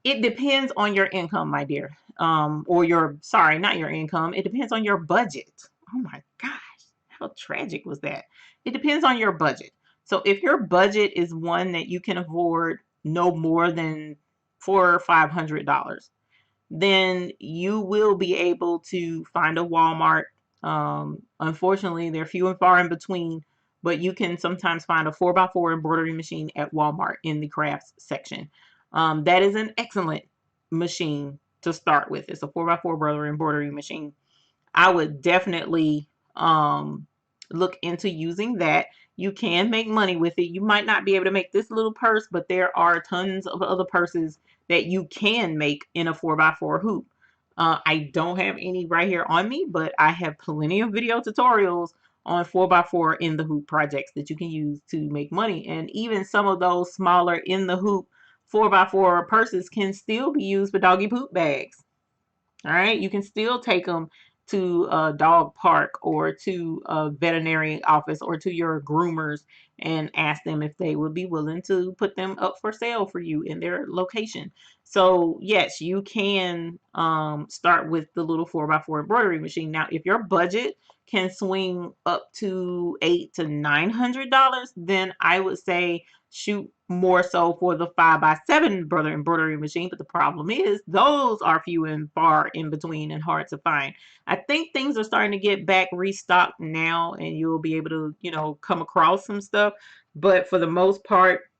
It depends on your income, my dear. Or your, sorry, not your income. It depends on your budget. Oh my gosh, how tragic was that? It depends on your budget. So if your budget is one that you can afford no more than $400 or $500, then you will be able to find a Walmart. Unfortunately, they're few and far in between, but you can sometimes find a 4x4 embroidery machine at Walmart in the crafts section. That is an excellent machine to start with. It's a 4x4 embroidery machine. I would definitely look into using that. You can make money with it. You might not be able to make this little purse, but there are tons of other purses that you can make in a 4x4 hoop. I don't have any right here on me, but I have plenty of video tutorials on 4x4 in the hoop projects that you can use to make money. And even some of those smaller in the hoop 4x4 purses can still be used for doggy poop bags. All right, you can still take them to a dog park or to a veterinary office or to your groomers and ask them if they would be willing to put them up for sale for you in their location. So yes, you can start with the little 4x4 embroidery machine. Now, if your budget can swing up to $800 to $900, then I would say shoot more so for the 5x7 brother embroidery machine, but the problem is those are few and far in between and hard to find. I think things are starting to get back restocked now, and you'll be able to, you know, come across some stuff, but for the most part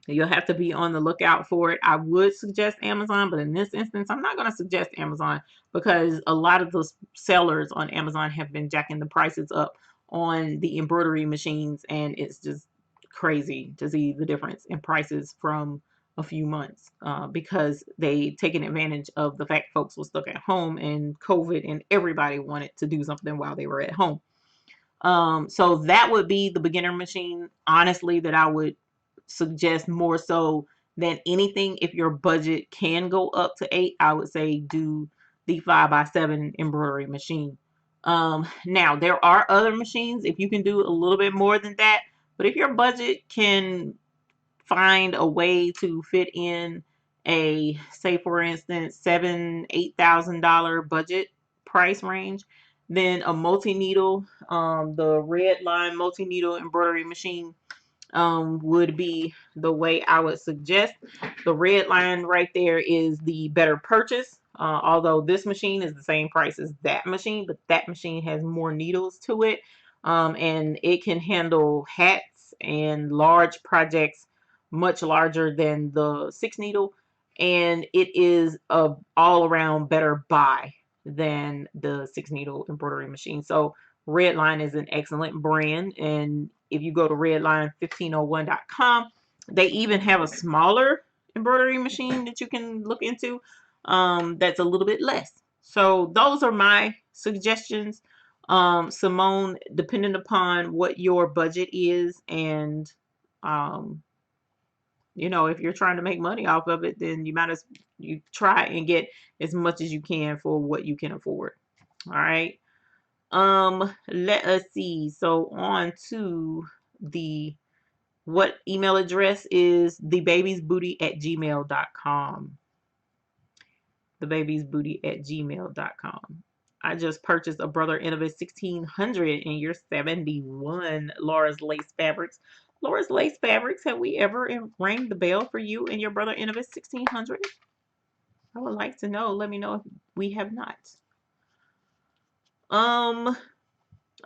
you'll have to be on the lookout for it. I would suggest Amazon, but in this instance, I'm not going to suggest Amazon because a lot of the sellers on Amazon have been jacking the prices up on the embroidery machines, and it's just crazy to see the difference in prices from a few months because they taken advantage of the fact folks were stuck at home and COVID, and everybody wanted to do something while they were at home. So that would be the beginner machine, honestly, that I would suggest more so than anything. If your budget can go up to 8, I would say do the 5x7 embroidery machine. Now there are other machines if you can do a little bit more than that, but if your budget can find a way to fit in a, say for instance, $7,000-$8,000 budget price range, then a multi-needle, the red line multi-needle embroidery machine would be the way I would suggest. The red line right there is the better purchase. Although this machine is the same price as that machine, but that machine has more needles to it, and it can handle hats and large projects much larger than the 6 needle, and it is a all around better buy than the 6 needle embroidery machine. So Redline is an excellent brand, and if you go to redline1501.com, they even have a smaller embroidery machine that you can look into that's a little bit less. So those are my suggestions. Simone, depending upon what your budget is, and you know, if you're trying to make money off of it, then you try and get as much as you can for what you can afford. All right. Let us see. So on to the, what email address is thebabiesbooty@gmail.com. Thebabiesbooty@gmail.com. I just purchased a Brother Innovative 1600 and you're 71. Laura's Lace Fabrics. Laura's Lace Fabrics, have we ever rang the bell for you and your Brother Innovative 1600? I would like to know. Let me know if we have not.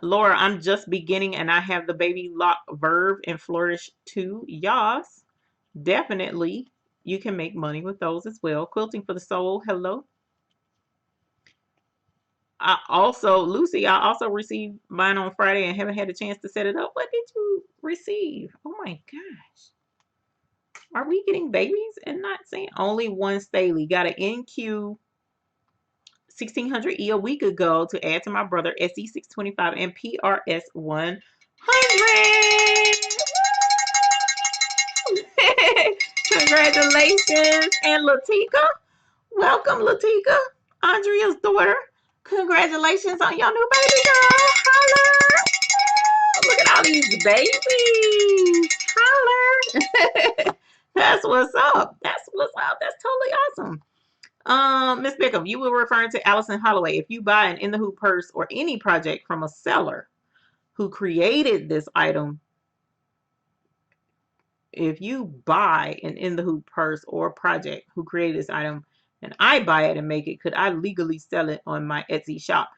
Laura, I'm just beginning and I have the Baby Lock Verve and Flourish 2. Yes, definitely. You can make money with those as well. Quilting for the Soul. Hello. Lucy, I also received mine on Friday and haven't had a chance to set it up. What did you receive? Oh my gosh. Are we getting babies and not saying? Only one Staley. Got an NQ 1600E a week ago to add to my brother SE 625 and PRS 100. Congratulations. And Latika, welcome Latika, Andrea's daughter. Congratulations on your new baby girl. Holler. Look at all these babies. Holler. That's what's up. That's what's up. That's totally awesome. Miss Bickham, you were referring to Allison Holloway. If you buy an In the Hoop purse or any project from a seller who created this item, if you buy an In the Hoop purse or project who created this item and I buy it and make it, could I legally sell it on my Etsy shop?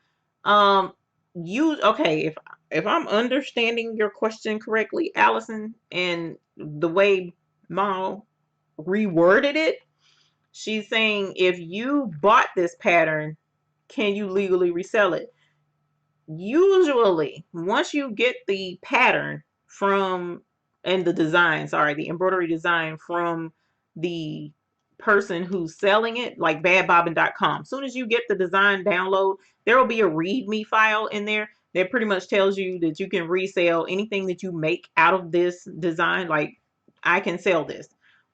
Okay, if I'm understanding your question correctly, Allison, and the way Mom reworded it, she's saying if you bought this pattern, can you legally resell it? Usually, once you get the pattern from, and the design, sorry, the embroidery design from the person who's selling it, like badbobbin.com, as soon as you get the design download, there will be a readme file in there that pretty much tells you that you can resell anything that you make out of this design. Like, I can sell this,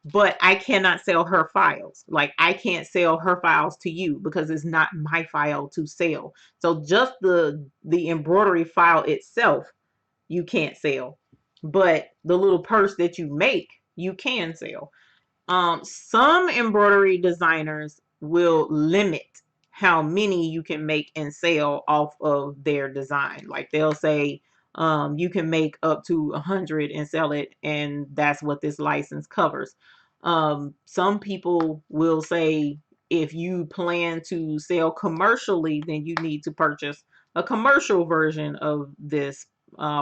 but I cannot sell her files. Like, I can't sell her files to you because it's not my file to sell. So just the embroidery file itself, you can't sell. But the little purse that you make, you can sell. Some embroidery designers will limit how many you can make and sell off of their design. Like, they'll say You can make up to 100 and sell it, and that's what this license covers. Some people will say if you plan to sell commercially, then you need to purchase a commercial version of this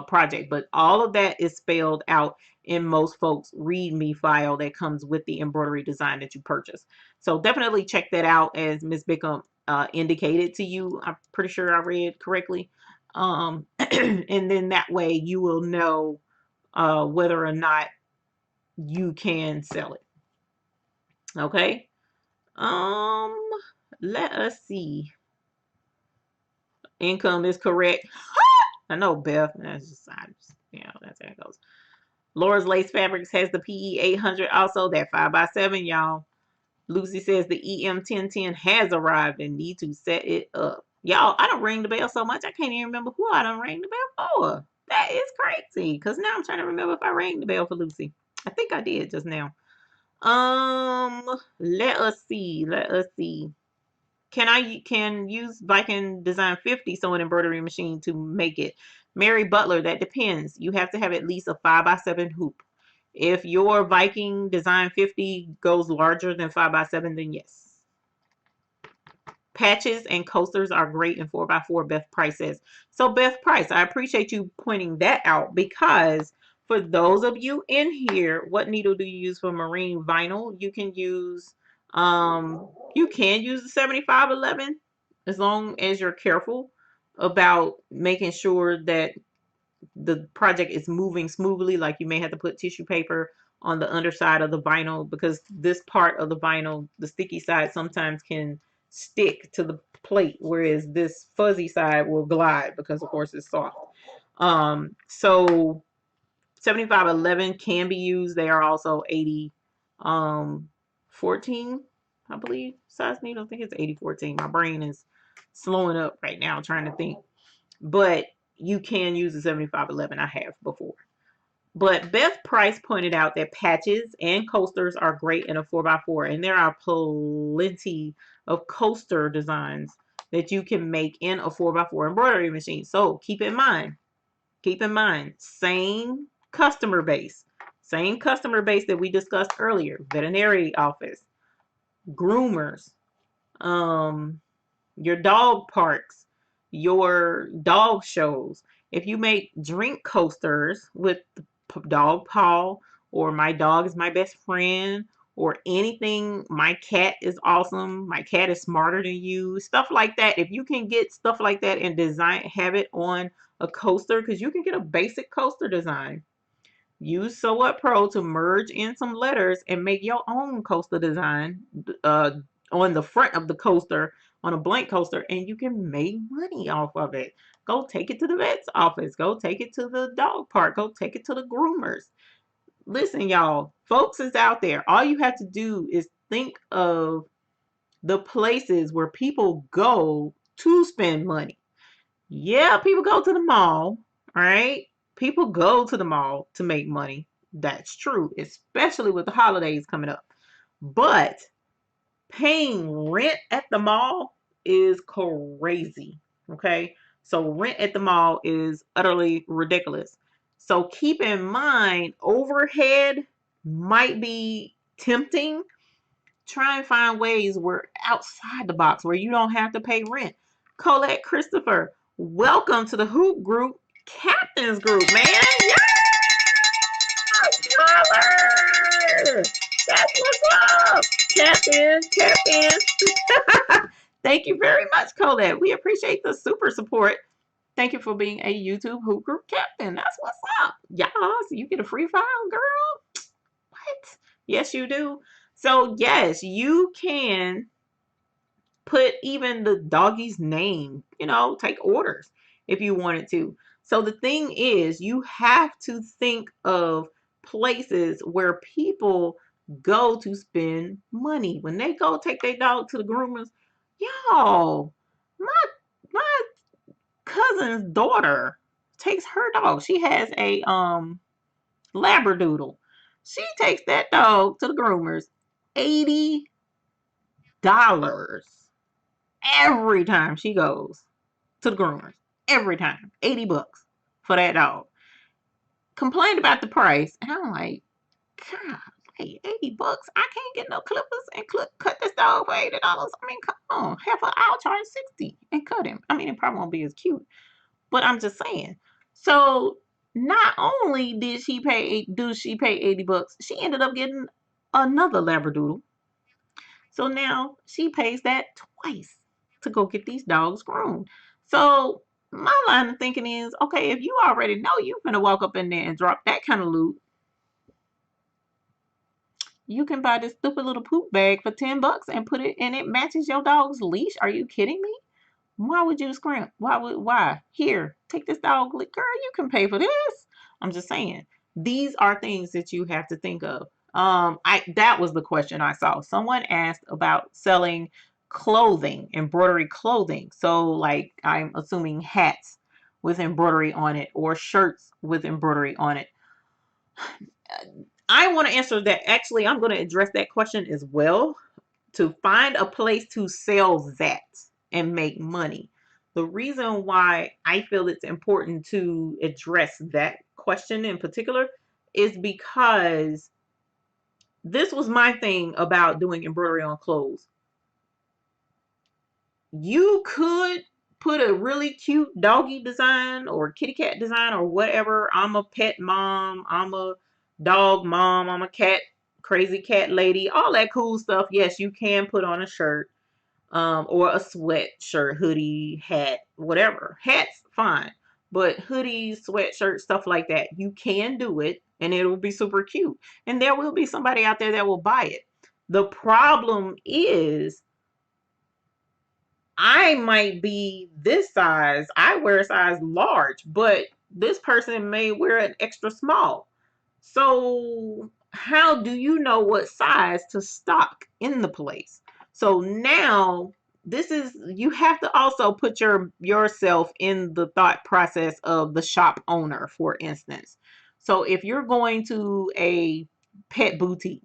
project. But all of that is spelled out in most folks' README file that comes with the embroidery design that you purchase. So definitely check that out, as Miss Bickham indicated to you. I'm pretty sure I read correctly. And then that way you will know whether or not you can sell it. Okay. Um, let us see. Income is correct. I know, Beth. That's just, that's how it goes. Laura's Lace Fabrics has the PE 800 also. That 5x7, y'all. Lucy says the EM 1010 has arrived and need to set it up. Y'all, I don't ring the bell so much I can't even remember who I don't ring the bell for. That is crazy. Because now I'm trying to remember if I rang the bell for Lucy. I think I did just now. Let us see. Let us see. Can use Viking Design 50 sewing embroidery machine to make it? Mary Butler, that depends. You have to have at least a 5x7 hoop. If your Viking Design 50 goes larger than 5x7, then yes. Patches and coasters are great in 4x4, Beth Price says. So Beth Price, I appreciate you pointing that out, because for those of you in here, what needle do you use for marine vinyl? You can use the 7511 as long as you're careful about making sure that the project is moving smoothly. Like you may have to put tissue paper on the underside of the vinyl, because this part of the vinyl, the sticky side, sometimes can stick to the plate, whereas this fuzzy side will glide because of course it's soft. So 7511 can be used. They are also 80 14, I believe, size needle. I think it's 8014. My brain is slowing up right now trying to think. But you can use the 7511. I have before. But Beth Price pointed out that patches and coasters are great in a 4x4. And there are plenty of coaster designs that you can make in a 4x4 embroidery machine. So keep in mind, same customer base. Same customer base that we discussed earlier. Veterinary office, groomers, your dog parks, your dog shows. If you make drink coasters with dog paw, or my dog is my best friend, or anything, my cat is awesome, my cat is smarter than you, stuff like that. If you can get stuff like that and have it on a coaster, because you can get a basic coaster design. Use Sew What Pro to merge in some letters and make your own coaster design on the front of the coaster, on a blank coaster, and you can make money off of it. Go take it to the vet's office. Go take it to the dog park. Go take it to the groomers. Listen, y'all, folks is out there. All you have to do is think of the places where people go to spend money. Yeah, people go to the mall, all right? People go to the mall to make money. That's true, especially with the holidays coming up. But paying rent at the mall is crazy, okay? So rent at the mall is utterly ridiculous. So keep in mind, overhead might be tempting. Try and find ways where outside the box where you don't have to pay rent. Colette Christopher, welcome to the Hoop Group Captains Group, man. Yes! Tyler! That's what's up. Captain. Thank you very much, Colette. We appreciate the super support. Thank you for being a YouTube Hoop Group Captain. That's what's up. Yes, you get a free file, girl. What? Yes, you do. So, yes, you can put even the doggy's name, take orders if you wanted to. So the thing is, you have to think of places where people go to spend money. When they go take their dog to the groomers, y'all, my cousin's daughter takes her dog. She has a Labradoodle. She takes that dog to the groomers. $80 every time she goes to the groomers. Every time. $80. for that dog. Complained about the price, and I'm like, God, like $80. I can't get no clippers and cut this dog for $80. I mean, come on, I'll charge 60 and cut him. I mean, it probably won't be as cute, but I'm just saying. So not only did she pay $80, she ended up getting another Labradoodle. So now she pays that twice to go get these dogs groomed. So my line of thinking is, okay, if you already know you're gonna walk up in there and drop that kind of loot, you can buy this stupid little poop bag for $10 and put it and it matches your dog's leash. Are you kidding me? Why would you scrimp? Why? Here, take this dog. Girl, you can pay for this. I'm just saying. These are things that you have to think of. That was the question I saw. Someone asked about selling clothing, embroidery clothing. So like I'm assuming hats with embroidery on it or shirts with embroidery on it. I want to answer that. Actually, I'm going to address that question as well, to find a place to sell that and make money. The reason why I feel it's important to address that question in particular is because this was my thing about doing embroidery on clothes. You could put a really cute doggy design or kitty cat design or whatever. I'm a pet mom. I'm a dog mom. I'm a crazy cat lady. All that cool stuff. Yes, you can put on a shirt. Or a sweatshirt, hoodie, hat, whatever. Hats, fine. But hoodies, sweatshirts, stuff like that, you can do it and it will be super cute. And there will be somebody out there that will buy it. The problem is I might be this size. I wear a size large, but this person may wear an extra small. So how do you know what size to stock in the place? So now you have to also put yourself in the thought process of the shop owner, for instance. So if you're going to a pet boutique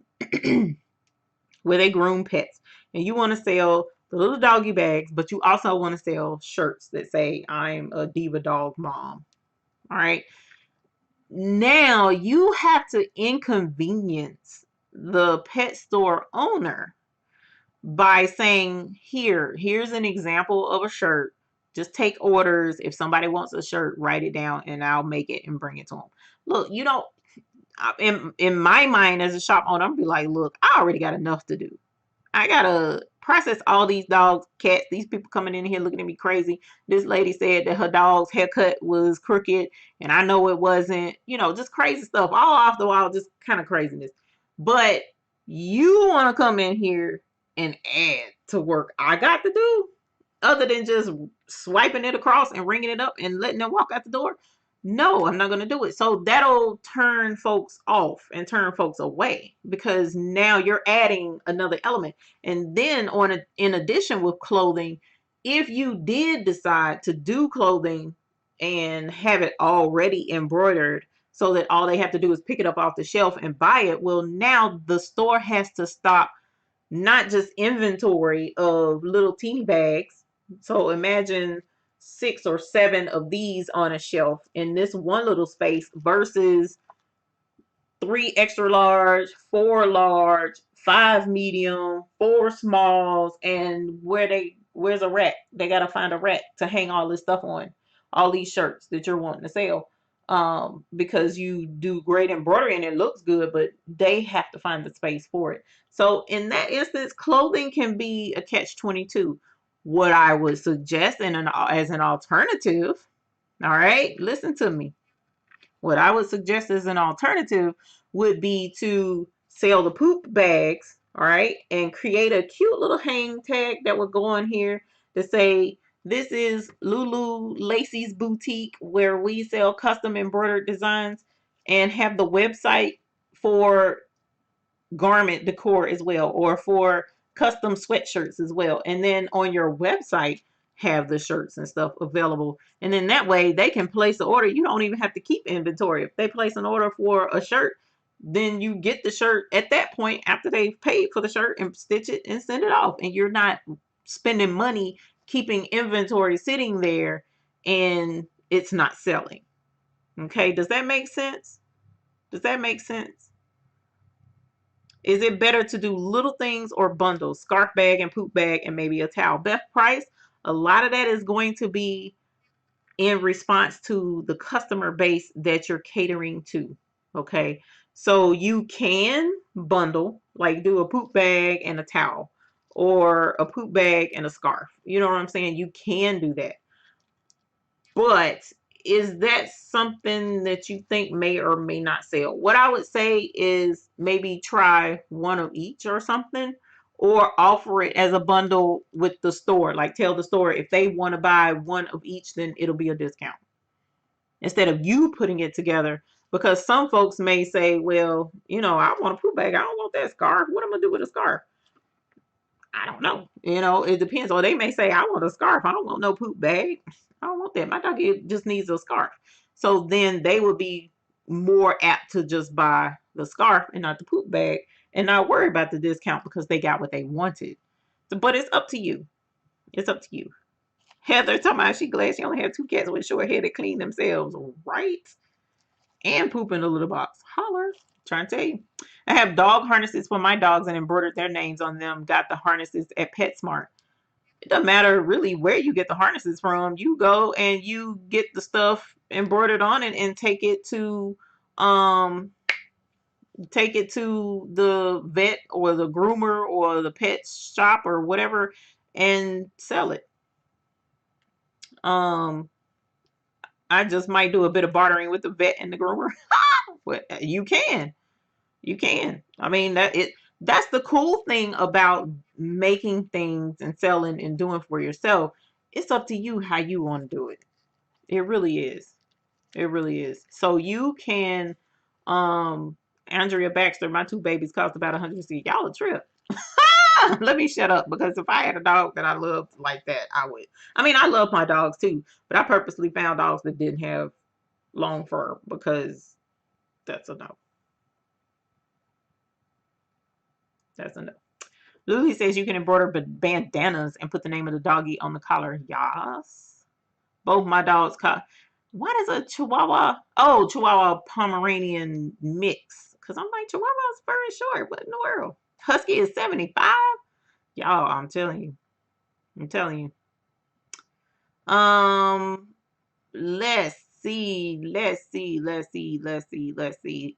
where they groom pets and you want to sell the little doggy bags, but you also want to sell shirts that say I'm a diva dog mom. All right. Now you have to inconvenience the pet store owner by saying, here's an example of a shirt. Just take orders. If somebody wants a shirt, write it down and I'll make it and bring it to them. Look, you don't, in my mind as a shop owner, I'm be like, look, I already got enough to do. I gotta process all these dogs, cats, these people coming in here looking at me crazy. This lady said that her dog's haircut was crooked, and I know it wasn't, just crazy stuff, all off the wall, just kind of craziness. But you want to come in here and add to work I got to do, other than just swiping it across and ringing it up and letting them walk out the door? No, I'm not going to do it. So that'll turn folks off and turn folks away because now you're adding another element. And then in addition with clothing, if you did decide to do clothing and have it already embroidered so that all they have to do is pick it up off the shelf and buy it, well, now the store has to stop not just inventory of little teeny bags. So imagine 6 or 7 of these on a shelf in this one little space versus 3 extra large, 4 large, 5 medium, 4 smalls, and where's a rack? They gotta find a rack to hang all this stuff on, all these shirts that you're wanting to sell. Because you do great embroidery and it looks good, but they have to find the space for it. So in that instance, clothing can be a catch-22. What I would suggest as an alternative, all right, listen to me. What I would suggest as an alternative would be to sell the poop bags, all right, and create a cute little hang tag that would go on here to say, this is Lulu Lacey's Boutique, where we sell custom embroidered designs, and have the website for garment decor as well, or for custom sweatshirts as well. And then on your website, have the shirts and stuff available. And then that way they can place the order. You don't even have to keep inventory. If they place an order for a shirt, then you get the shirt at that point after they've paid for the shirt and stitch it and send it off. And you're not spending money keeping inventory sitting there and it's not selling. Okay, does that make sense? Does that make sense? Is it better to do little things or bundles? Scarf bag and poop bag and maybe a towel. Best price? A lot of that is going to be in response to the customer base that you're catering to. Okay. So you can bundle, like do a poop bag and a towel or a poop bag and a scarf. You know what I'm saying? You can do that. But is that something that you think may or may not sell? What I would say is maybe try one of each or something, or offer it as a bundle with the store. Like tell the store if they want to buy one of each, then it'll be a discount instead of you putting it together. Because some folks may say, well, you know, I want a poop bag. I don't want that scarf. What am I going to do with a scarf? I don't know. You know, it depends. Or they may say, I want a scarf. I don't want no poop bag. I don't want that. My dog just needs a scarf. So then they would be more apt to just buy the scarf and not the poop bag and not worry about the discount because they got what they wanted. So, but it's up to you. It's up to you. Heather talking about she glad she only had 2 cats with short hair that clean themselves, right? And poop in a little box. Holler. Trying to tell you. I have dog harnesses for my dogs and embroidered their names on them. Got the harnesses at PetSmart. It doesn't matter really where you get the harnesses from. You go and you get the stuff embroidered on it and um take it to the vet or the groomer or the pet shop or whatever and sell it. I just might do a bit of bartering with the vet and the groomer. But you can. You can. I mean that's the cool thing about making things and selling and doing for yourself. It's up to you how you want to do it. It really is. It really is. So you can Andrea Baxter, my 2 babies cost about 100. Y'all a trip. Let me shut up because if I had a dog that I loved like that, I would. I mean, I love my dogs too, but I purposely found dogs that didn't have long fur because that's a no. That's a no. Lily says you can embroider bandanas and put the name of the doggy on the collar. Yes. Both my dogs what is a Chihuahua? Oh, Chihuahua Pomeranian mix. Because I'm like, Chihuahua's very short. What in the world? Husky is 75? Y'all, I'm telling you. I'm telling you. Let's see.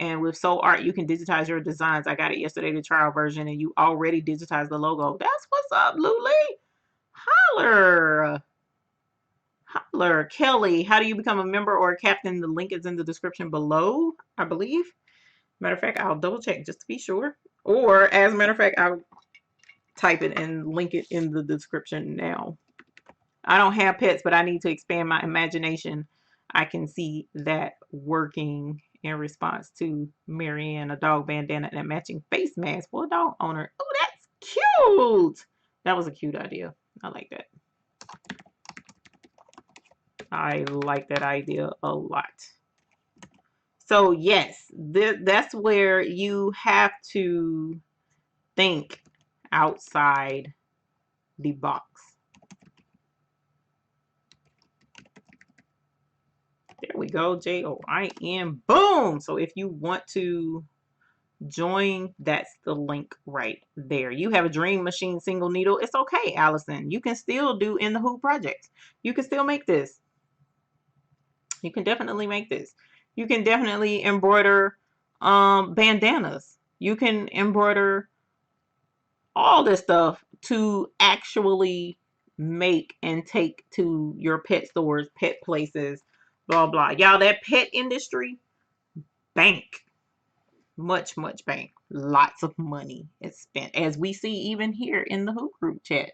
And with Soul Art, you can digitize your designs. I got it yesterday, the trial version, and you already digitized the logo. That's what's up, Luli. Holler. Holler. Kelly, how do you become a member or a captain? The link is in the description below, I believe. Matter of fact, I'll double check just to be sure. Or, as a matter of fact, I'll type it and link it in the description now. I don't have pets, but I need to expand my imagination. I can see that working in response to Marianne, a dog bandana and a matching face mask for a dog owner. Oh, that's cute. That was a cute idea. I like that. I like that idea a lot. So yes, that's where you have to think outside the box. There we go, JOIN. Boom! So if you want to join, that's the link right there. You have a dream machine single needle. It's okay, Allison. You can still do in the Who projects. You can still make this. You can definitely make this. You can definitely embroider bandanas. You can embroider all this stuff to actually make and take to your pet stores, pet places, blah blah. Y'all, that pet industry, bank. Much bank. Lots of money is spent. As we see even here in the Who group chat.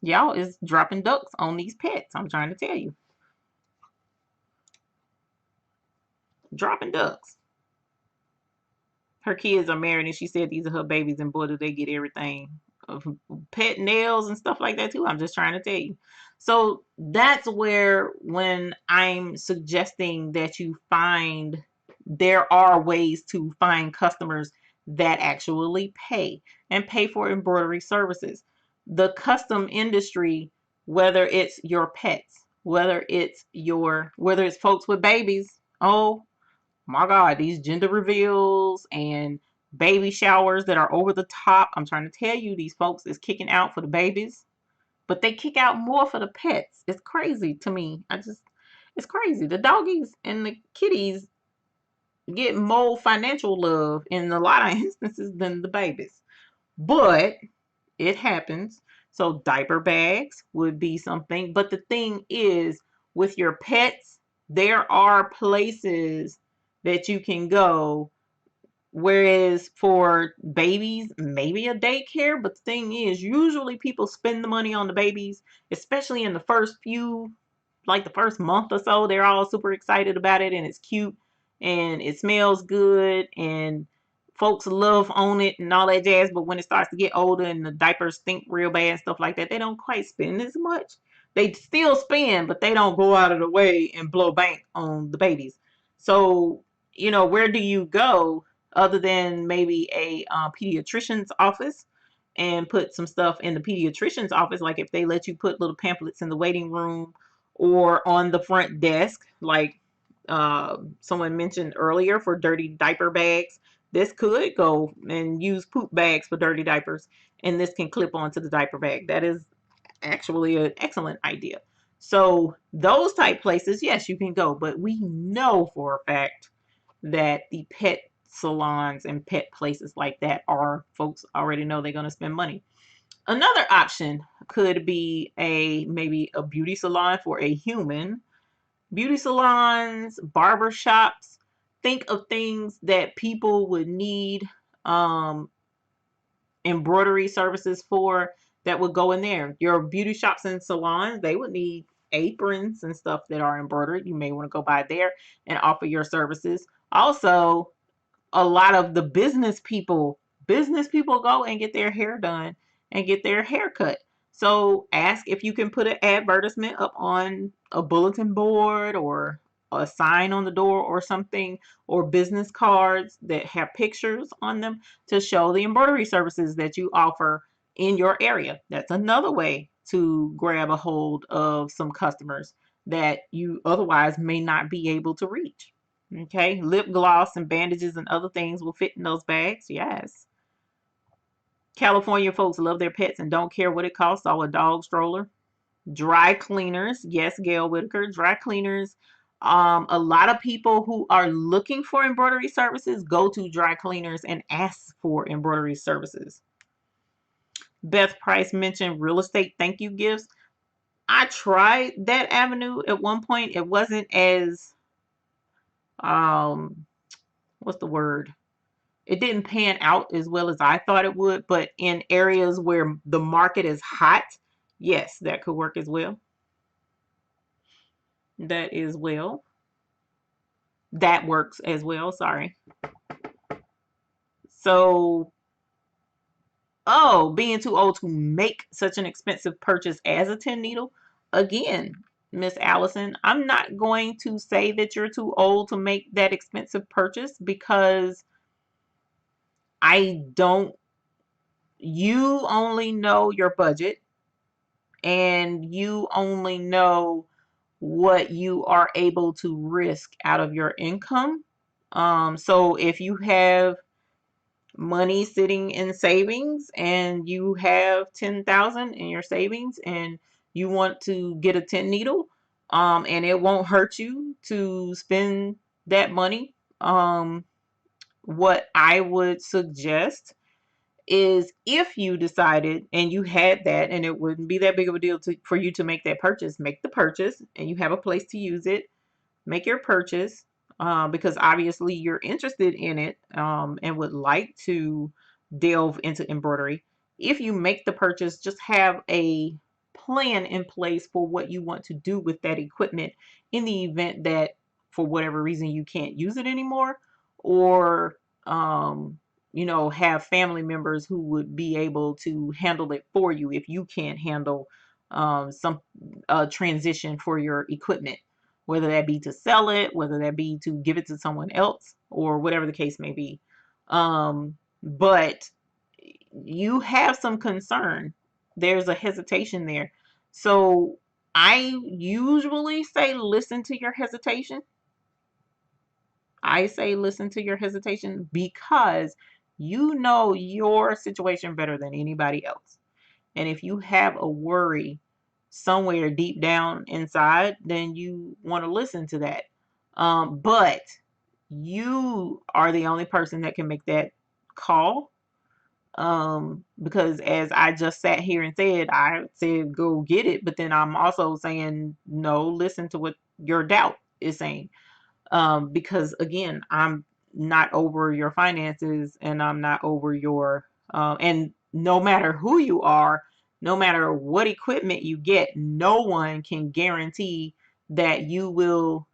Y'all is dropping ducks on these pets. I'm trying to tell you. Dropping ducks. Her kids are married and she said these are her babies and boy do they get everything. Pet nails and stuff like that too. I'm just trying to tell you. So that's where when I'm suggesting that you find, there are ways to find customers that actually pay and pay for embroidery services. The custom industry, whether it's your pets, whether it's folks with babies, Oh my God, these gender reveals and baby showers that are over the top. I'm trying to tell you, these folks is kicking out for the babies, but they kick out more for the pets. It's crazy to me. It's crazy. The doggies and the kitties get more financial love in a lot of instances than the babies. But it happens. So diaper bags would be something. But the thing is, with your pets, there are places that you can go. Whereas for babies, maybe a daycare. But the thing is, usually people spend the money on the babies, especially in the first few, like the first month or so. They're all super excited about it, and it's cute and it smells good and folks love on it and all that jazz. But when it starts to get older and the diapers stink real bad and stuff like that, they don't quite spend as much. They still spend, but they don't go out of the way and blow bank on the babies. So, where do you go other than maybe a pediatrician's office and put some stuff in the pediatrician's office? Like if they let you put little pamphlets in the waiting room or on the front desk, like someone mentioned earlier, for dirty diaper bags. This could go and use poop bags for dirty diapers, and this can clip onto the diaper bag. That is actually an excellent idea. So those type places, yes, you can go, but we know for a fact that the pet salons and pet places like that are, folks already know they're going to spend money. Another option could be maybe a beauty salon for a human. Beauty salons, barber shops. Think of things that people would need um, embroidery services for, that would go in there. Your beauty shops and salons, they would need aprons and stuff that are embroidered. You may want to go by there and offer your services. Also, a lot of the business people go and get their hair done and get their hair cut. So ask if you can put an advertisement up on a bulletin board or a sign on the door or something, or business cards that have pictures on them to show the embroidery services that you offer in your area. That's another way to grab a hold of some customers that you otherwise may not be able to reach. Okay, lip gloss and bandages and other things will fit in those bags. Yes. California folks love their pets and don't care what it costs. All a dog stroller. Dry cleaners. Yes, Gail Whitaker. Dry cleaners. A lot of people who are looking for embroidery services go to dry cleaners and ask for embroidery services. Beth Price mentioned real estate thank you gifts. I tried that avenue at one point. It wasn't as what's the word? It didn't pan out as well as I thought it would, but in areas where the market is hot, yes, that could work as well. That is well. That works as well, sorry. So, being too old to make such an expensive purchase as a 10 needle. Again, Miss Allison, I'm not going to say that you're too old to make that expensive purchase, because I don't, you only know your budget and you only know what you are able to risk out of your income. So if you have money sitting in savings and you have 10,000 in your savings and you want to get a 10 needle, and it won't hurt you to spend that money, what I would suggest is, if you decided and you had that and it wouldn't be that big of a deal for you to make that purchase, make the purchase, and you have a place to use it, make your purchase, because obviously you're interested in it, and would like to delve into embroidery. If you make the purchase, just have a plan in place for what you want to do with that equipment in the event that for whatever reason you can't use it anymore, or have family members who would be able to handle it for you if you can't handle some transition for your equipment, whether that be to sell it, whether that be to give it to someone else, or whatever the case may be. But you have some concern. There's a hesitation there. So I usually say listen to your hesitation. I say listen to your hesitation because you know your situation better than anybody else. And if you have a worry somewhere deep down inside, then you want to listen to that. But you are the only person that can make that call. Because as I just sat here and said, I said go get it, but then I'm also saying no, listen to what your doubt is saying. Because again, I'm not over your finances and I'm not over your and no matter who you are, no matter what equipment you get, no one can guarantee that you will,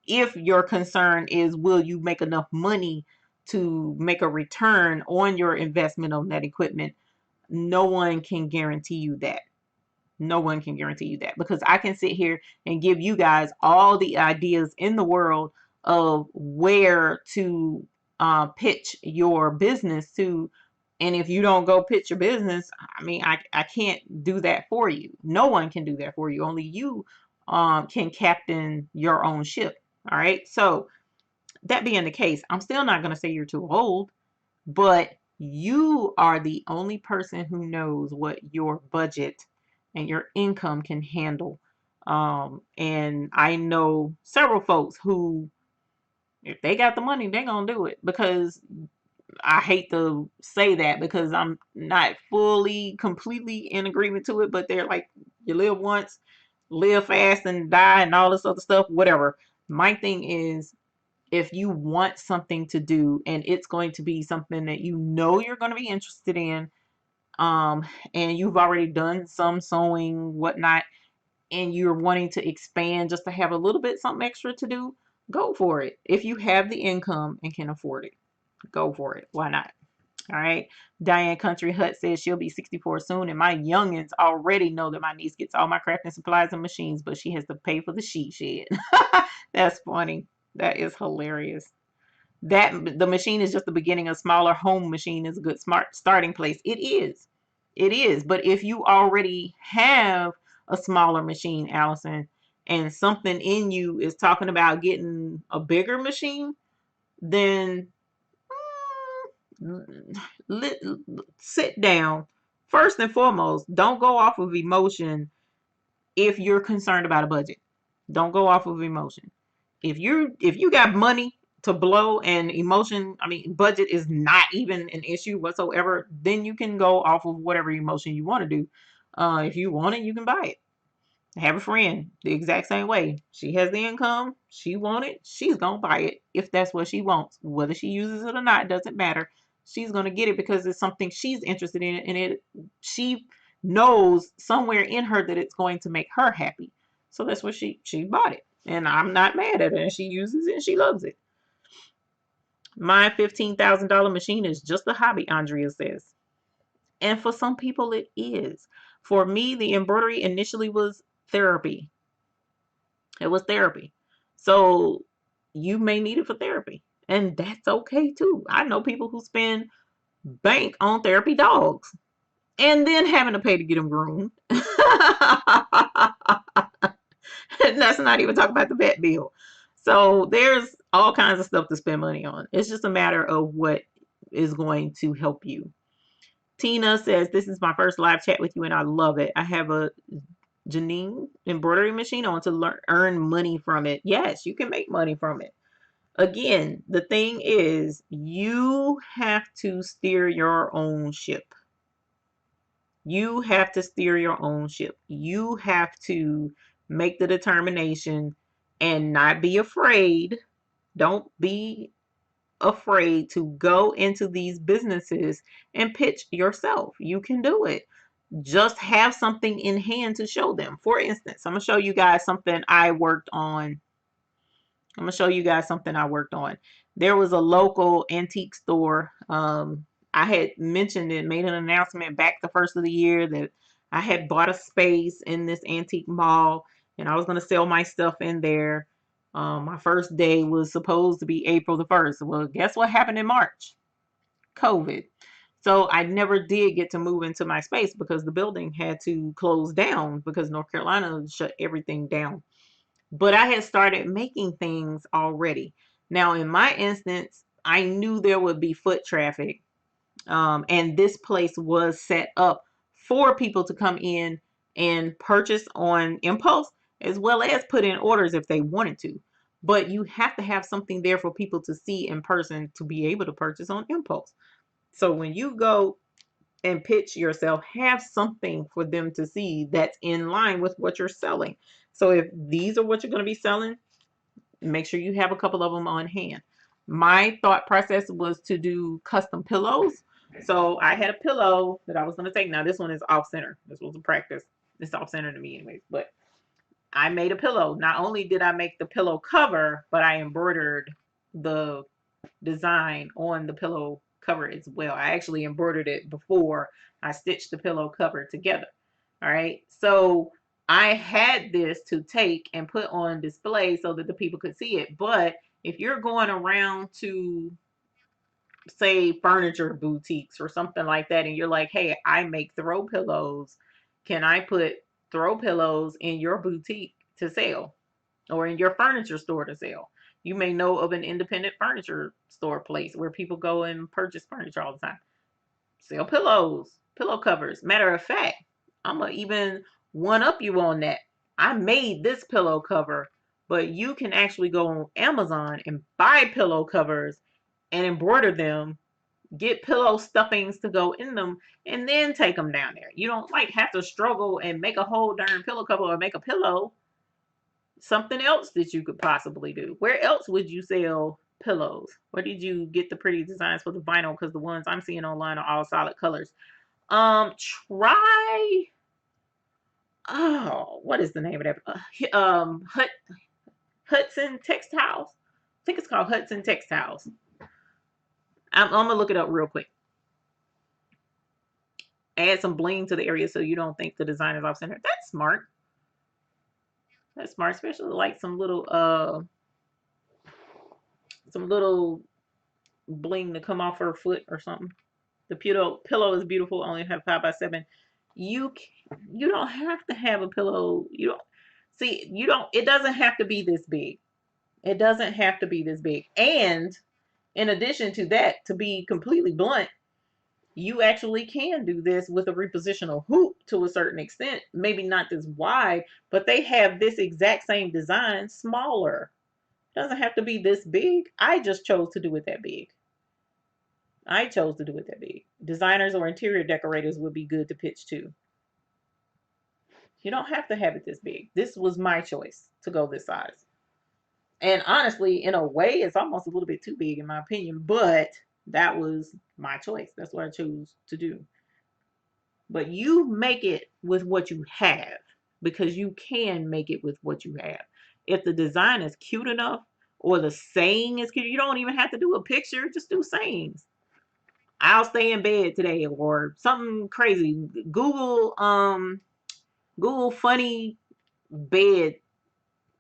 if your concern is will you make enough money to make a return on your investment on that equipment, no one can guarantee you that. No one can guarantee you that, because I can sit here and give you guys all the ideas in the world of where to pitch your business to. And if you don't go pitch your business, I mean, I can't do that for you. No one can do that for you. Only you can captain your own ship. All right. So that being the case, I'm still not going to say you're too old, but you are the only person who knows what your budget and your income can handle. And I know several folks who, if they got the money, they're going to do it. Because I hate to say that because I'm not fully, completely in agreement to it, but they're like, you live once, live fast and die and all this other stuff, whatever. My thing is, if you want something to do and it's going to be something that you know you're going to be interested in, and you've already done some sewing, whatnot, and you're wanting to expand just to have a little bit something extra to do, go for it. If you have the income and can afford it, go for it. Why not? All right. Diane Country Hut says she'll be 64 soon, and my youngins already know that my niece gets all my crafting supplies and machines, but she has to pay for the sheet shed. That's funny. That is hilarious. That the machine is just the beginning. A smaller home machine is a good smart starting place. It is. It is. But if you already have a smaller machine, Allison, and something in you is talking about getting a bigger machine, then sit down. First and foremost, don't go off of emotion if you're concerned about a budget. Don't go off of emotion. If you got money to blow and emotion, I mean budget is not even an issue whatsoever, then you can go off of whatever emotion you want to do. If you want it, you can buy it. Have a friend the exact same way. She has the income, she want it, she's gonna buy it if that's what she wants. Whether she uses it or not doesn't matter. She's gonna get it because it's something she's interested in, and she knows somewhere in her that it's going to make her happy. So that's what she bought it. And I'm not mad at her, and she uses it and she loves it. My $15,000 machine is just a hobby, Andrea says. And for some people it is. For me, the embroidery initially was therapy. It was therapy. So you may need it for therapy. And that's okay too. I know people who spend bank on therapy dogs and then having to pay to get them groomed. And that's not even talking about the vet bill. So there's all kinds of stuff to spend money on. It's just a matter of what is going to help you. Tina says, this is my first live chat with you and I love it. I have a Janine embroidery machine. I want to earn money from it. Yes, you can make money from it. Again, the thing is, you have to steer your own ship. You have to steer your own ship. You have to make the determination and not be afraid. Don't be afraid to go into these businesses and pitch yourself. You can do it. Just have something in hand to show them. For instance, I'm going to show you guys something I worked on. There was a local antique store. I had mentioned it, made an announcement back the first of the year that I had bought a space in this antique mall and I was going to sell my stuff in there. My first day was supposed to be April the 1st. Well, guess what happened in March? COVID. So I never did get to move into my space because the building had to close down because North Carolina shut everything down. But I had started making things already. Now, in my instance, I knew there would be foot traffic, and this place was set up for people to come in and purchase on impulse, as well as put in orders if they wanted to. But you have to have something there for people to see in person to be able to purchase on impulse. So when you go and pitch yourself, have something for them to see that's in line with what you're selling. So if these are what you're going to be selling, make sure you have a couple of them on hand. My thought process was to do custom pillows. So I had a pillow that I was going to take. Now this one is off center. This was a practice. It's off center to me anyways, but I made a pillow. Not only did I make the pillow cover, but I embroidered the design on the pillow cover as well. I actually embroidered it before I stitched the pillow cover together. All right. So I had this to take and put on display so that the people could see it. But if you're going around to, say, furniture boutiques or something like that, and you're like, hey, I make throw pillows, can I put throw pillows in your boutique to sell or in your furniture store to sell? You may know of an independent furniture store place where people go and purchase furniture all the time. Sell pillows, pillow covers. Matter of fact, I'm going to even one up you on that. I made this pillow cover, but you can actually go on Amazon and buy pillow covers and embroider them, get pillow stuffings to go in them, and then take them down there. You don't like have to struggle and make a whole darn pillow cover or make a pillow. Something else that you could possibly do. Where else would you sell pillows? Where did you get the pretty designs for the vinyl? Because the ones I'm seeing online are all solid colors. Try, oh, what is the name of that? Hudson Textiles. I think it's called Hudson Textiles. I'm gonna look it up real quick. Add some bling to the area so you don't think the design is off center. That's smart. That's smart, especially like some little bling to come off her foot or something. The pillow is beautiful. Only have 5x7. You don't have to have a pillow. You don't see. You don't. It doesn't have to be this big. It doesn't have to be this big. And in addition to that, to be completely blunt, you actually can do this with a repositional hoop to a certain extent. Maybe not this wide, but they have this exact same design smaller. It doesn't have to be this big. I just chose to do it that big. I chose to do it that big. Designers or interior decorators would be good to pitch to. You don't have to have it this big. This was my choice to go this size. And honestly, in a way, it's almost a little bit too big in my opinion, but that was my choice. That's what I chose to do. But you make it with what you have, because you can make it with what you have. If the design is cute enough or the saying is cute, you don't even have to do a picture, just do sayings. I'll stay in bed today or something crazy. Google funny bed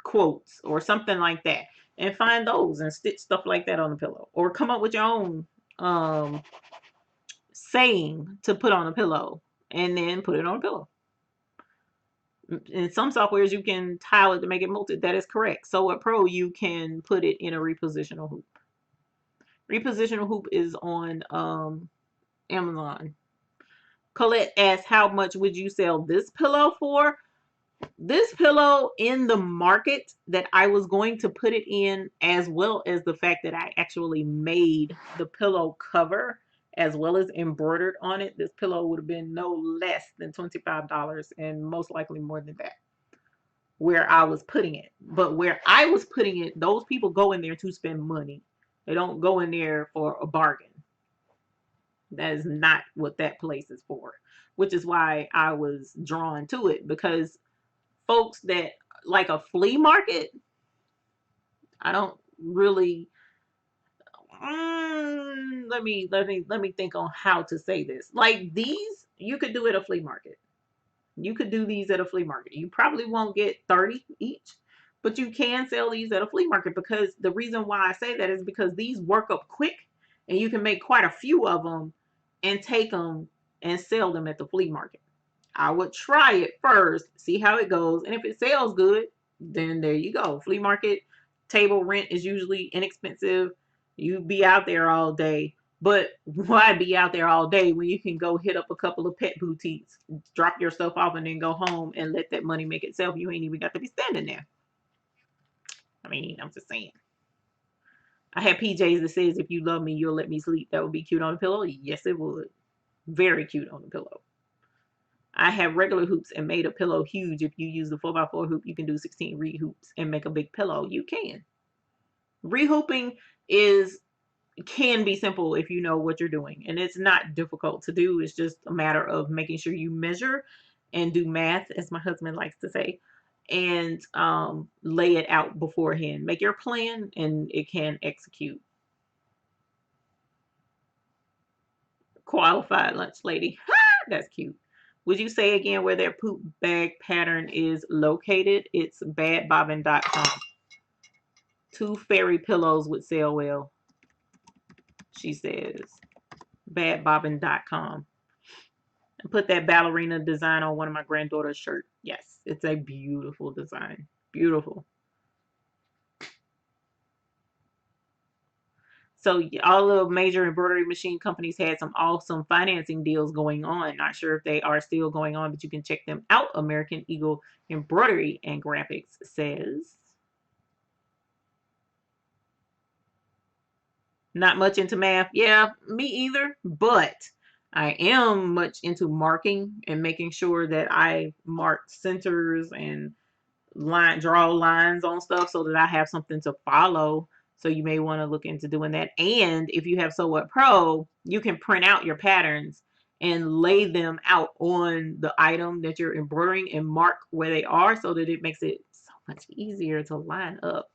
quotes or something like that and find those and stitch stuff like that on the pillow, or come up with your own saying to put on a pillow and then put it on a pillow. In some softwares you can tile it to make it multi. That is correct. So at Pro you can put it in a repositional hoop. Repositional hoop is on Amazon. Colette asked, how much would you sell this pillow for? This pillow in the market that I was going to put it in, as well as the fact that I actually made the pillow cover as well as embroidered on it, this pillow would have been no less than $25 and most likely more than that where I was putting it. But where I was putting it, those people go in there to spend money. They don't go in there for a bargain. That is not what that place is for, which is why I was drawn to it, because folks that like a flea market, I don't really let me think on how to say this. Like these, you could do at a flea market. You could do these at a flea market. You probably won't get 30 each, but you can sell these at a flea market, because the reason why I say that is because these work up quick and you can make quite a few of them and take them and sell them at the flea market. I would try it first, see how it goes, and if it sells good, then there you go. Flea market table rent is usually inexpensive. You be out there all day. But why be out there all day when you can go hit up a couple of pet boutiques, drop your stuff off, and then go home and let that money make itself? You ain't even got to be standing there. I mean, I'm just saying. I have PJs that says, if you love me, you'll let me sleep. That would be cute on the pillow. Yes, it would. Very cute on the pillow. I have regular hoops and made a pillow huge. If you use the 4x4 hoop, you can do 16 re-hoops and make a big pillow. You can. Re-hooping can be simple if you know what you're doing. And it's not difficult to do. It's just a matter of making sure you measure and do math, as my husband likes to say, and lay it out beforehand. Make your plan and it can execute. Qualified lunch lady. That's cute. Would you say again where their poop bag pattern is located? It's badbobbin.com. 2 fairy pillows would sell well, she says. Badbobbin.com. And put that ballerina design on one of my granddaughter's shirt. Yes, it's a beautiful design. Beautiful. So all the major embroidery machine companies had some awesome financing deals going on. Not sure if they are still going on, but you can check them out. American Eagle Embroidery and Graphics says. Not much into math. Yeah, me either. But I am much into marking and making sure that I mark centers and draw lines on stuff so that I have something to follow. So you may want to look into doing that. And if you have Sew What Pro, you can print out your patterns and lay them out on the item that you're embroidering and mark where they are so that it makes it so much easier to line up.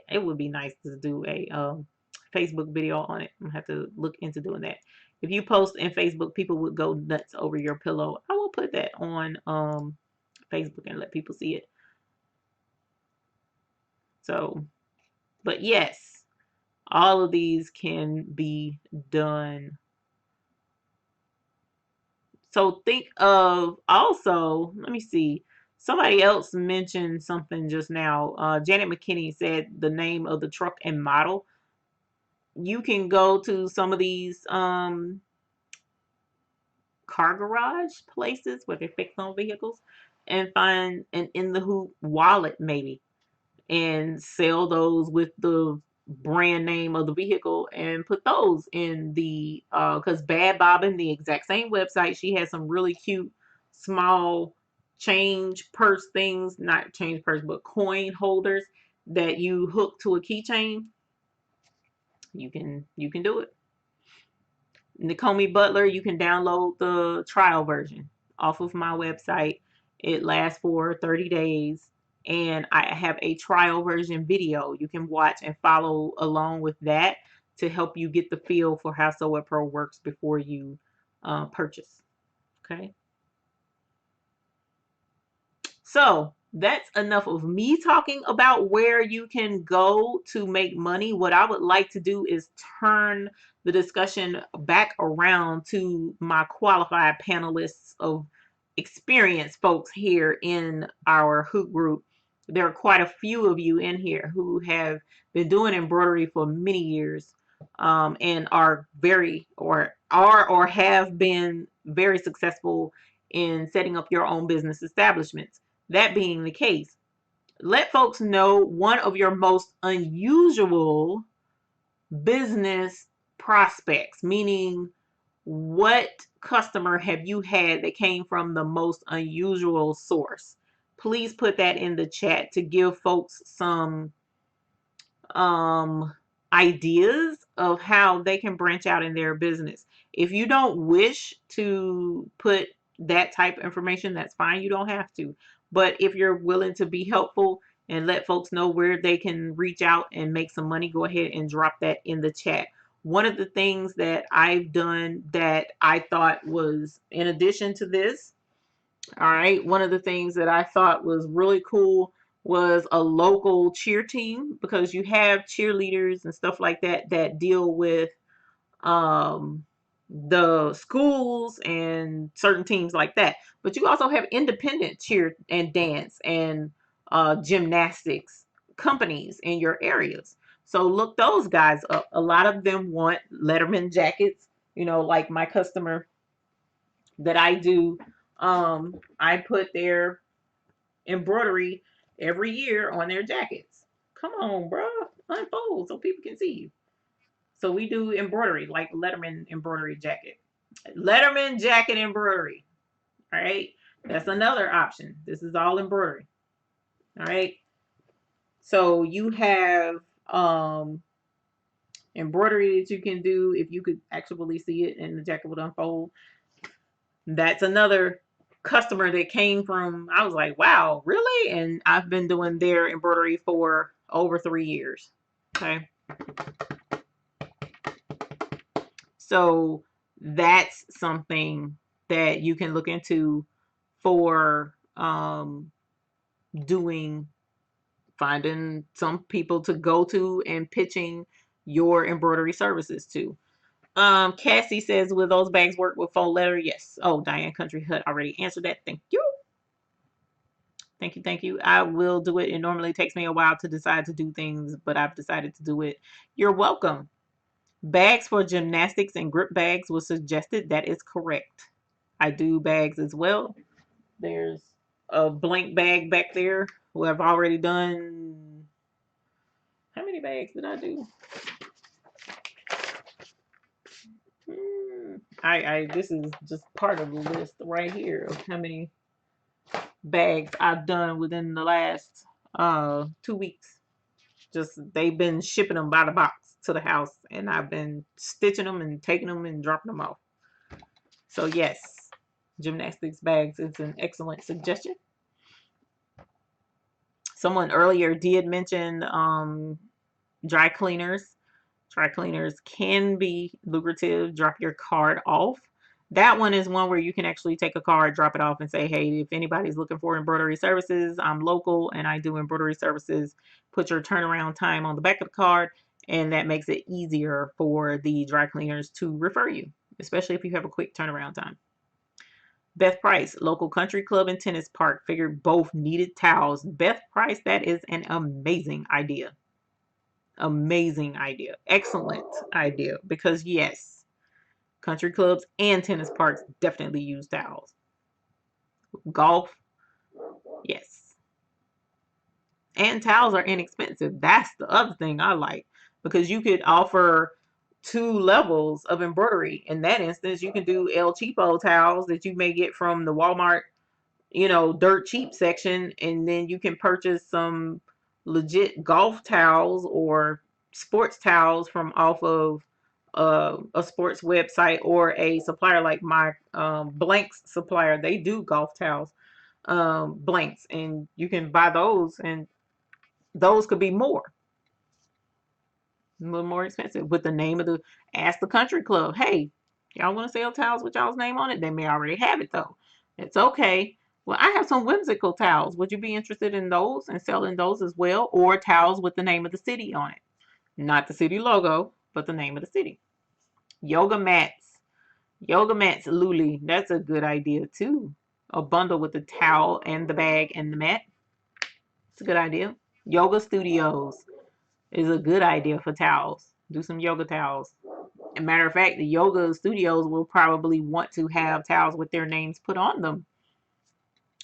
It would be nice to do a Facebook video on it. I'm gonna have to look into doing that. If you post in Facebook, people would go nuts over your pillow. I will put that on Facebook and let people see it. So, but yes, all of these can be done. So think of also, let me see, somebody else mentioned something just now. Janet McKinney said the name of the truck and model. You can go to some of these car garage places where they fix on vehicles and find an in the hoop wallet maybe and sell those with the brand name of the vehicle and put those in the because Bad Bobbin, the exact same website, she has some really cute small change purse things, not change purse but coin holders that you hook to a keychain. You can do it. Nakomi Butler, you can download the trial version off of my website. It lasts for 30 days. And I have a trial version video you can watch and follow along with that to help you get the feel for how Sew What Pro works before you purchase. Okay. So that's enough of me talking about where you can go to make money. What I would like to do is turn the discussion back around to my qualified panelists of experienced folks here in our hoop group. There are quite a few of you in here who have been doing embroidery for many years and are or have been very successful in setting up your own business establishments. That being the case, let folks know one of your most unusual business prospects, meaning what customer have you had that came from the most unusual source? Please put that in the chat to give folks some ideas of how they can branch out in their business. If you don't wish to put that type of information, that's fine. You don't have to. But if you're willing to be helpful and let folks know where they can reach out and make some money, go ahead and drop that in the chat. One of the things that I've done that I thought was, in addition to this, all right, one of the things that I thought was really cool was a local cheer team, because you have cheerleaders and stuff like that that deal with the schools and certain teams like that. But you also have independent cheer and dance and gymnastics companies in your areas. So look those guys up. A lot of them want Letterman jackets. You know, like my customer that I do, I put their embroidery every year on their jackets. Come on, bro, unfold so people can see you. So we do embroidery, like Letterman embroidery jacket. Letterman jacket embroidery. All right. That's another option. This is all embroidery. All right. So you have embroidery that you can do if you could actually see it and the jacket would unfold. That's another customer that came from, I was like, wow, really? And I've been doing their embroidery for over 3 years. Okay. So that's something that you can look into for doing, finding some people to go to and pitching your embroidery services to. Cassie says, will those bags work with faux leather? Yes. Oh, Diane Country Hut already answered that. Thank you. Thank you. Thank you. I will do it. It normally takes me a while to decide to do things, but I've decided to do it. You're welcome. Bags for gymnastics and grip bags was suggested. That is correct. I do bags as well. There's a blank bag back there who I've already done. How many bags did I do? This is just part of the list right here of how many bags I've done within the last 2 weeks. Just they've been shipping them by the box to the house, and I've been stitching them and taking them and dropping them off. So yes, gymnastics bags is an excellent suggestion. Someone earlier did mention dry cleaners. Dry cleaners can be lucrative. Drop your card off. That one is one where you can actually take a card, drop it off, and say, hey, if anybody's looking for embroidery services, I'm local and I do embroidery services. Put your turnaround time on the back of the card, and that makes it easier for the dry cleaners to refer you, especially if you have a quick turnaround time. Beth Price, local country club and tennis park, figured both needed towels. Beth Price, that is an amazing idea. Amazing idea. Excellent idea. Because yes, country clubs and tennis parks definitely use towels. Golf, yes. And towels are inexpensive. That's the other thing I like. Because you could offer 2 levels of embroidery. In that instance, you can do El Cheapo towels that you may get from the Walmart, dirt cheap section, and then you can purchase some legit golf towels or sports towels from off of a sports website or a supplier like my Blanks supplier. They do golf towels, Blanks, and you can buy those, and those could be a little more expensive with the name of ask the country club, hey, y'all want to sell towels with y'all's name on it? They may already have it though. It's okay. Well, I have some whimsical towels. Would you be interested in those and selling those as well? Or towels with the name of the city on it. Not the city logo, but the name of the city. Yoga mats. Yoga mats, Luli. That's a good idea too. A bundle with the towel and the bag and the mat. It's a good idea. Yoga studios is a good idea for towels. Do some yoga towels. As a matter of fact, the yoga studios will probably want to have towels with their names put on them,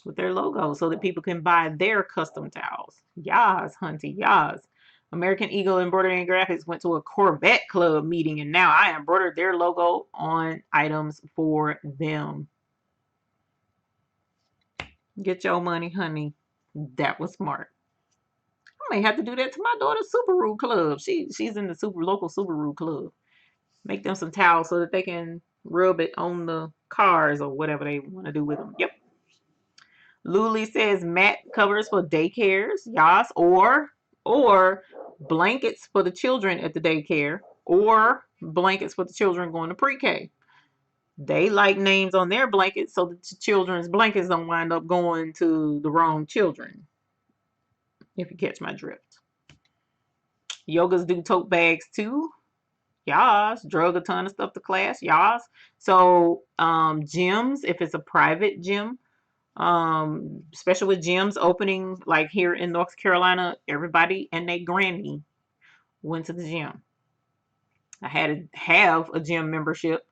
with their logo, so that people can buy their custom towels. Yas, hunty, yas. American Eagle Embroidery and Graphics went to a Corvette Club meeting, and now I embroidered their logo on items for them. Get your money, honey. That was smart. I may have to do that to my daughter's Subaru club. She's in the local Subaru club. Make them some towels so that they can rub it on the cars or whatever they want to do with them. Yep. Luli says mat covers for daycares, yes, or blankets for the children at the daycare, or blankets for the children going to pre-K. They like names on their blankets so that the children's blankets don't wind up going to the wrong children, if you catch my drift. Yogas do tote bags too. Yas. Drug a ton of stuff to class. Yas. So gyms, if it's a private gym, Especially with gyms opening, like here in North Carolina, everybody and their granny went to the gym. I had to have a gym membership,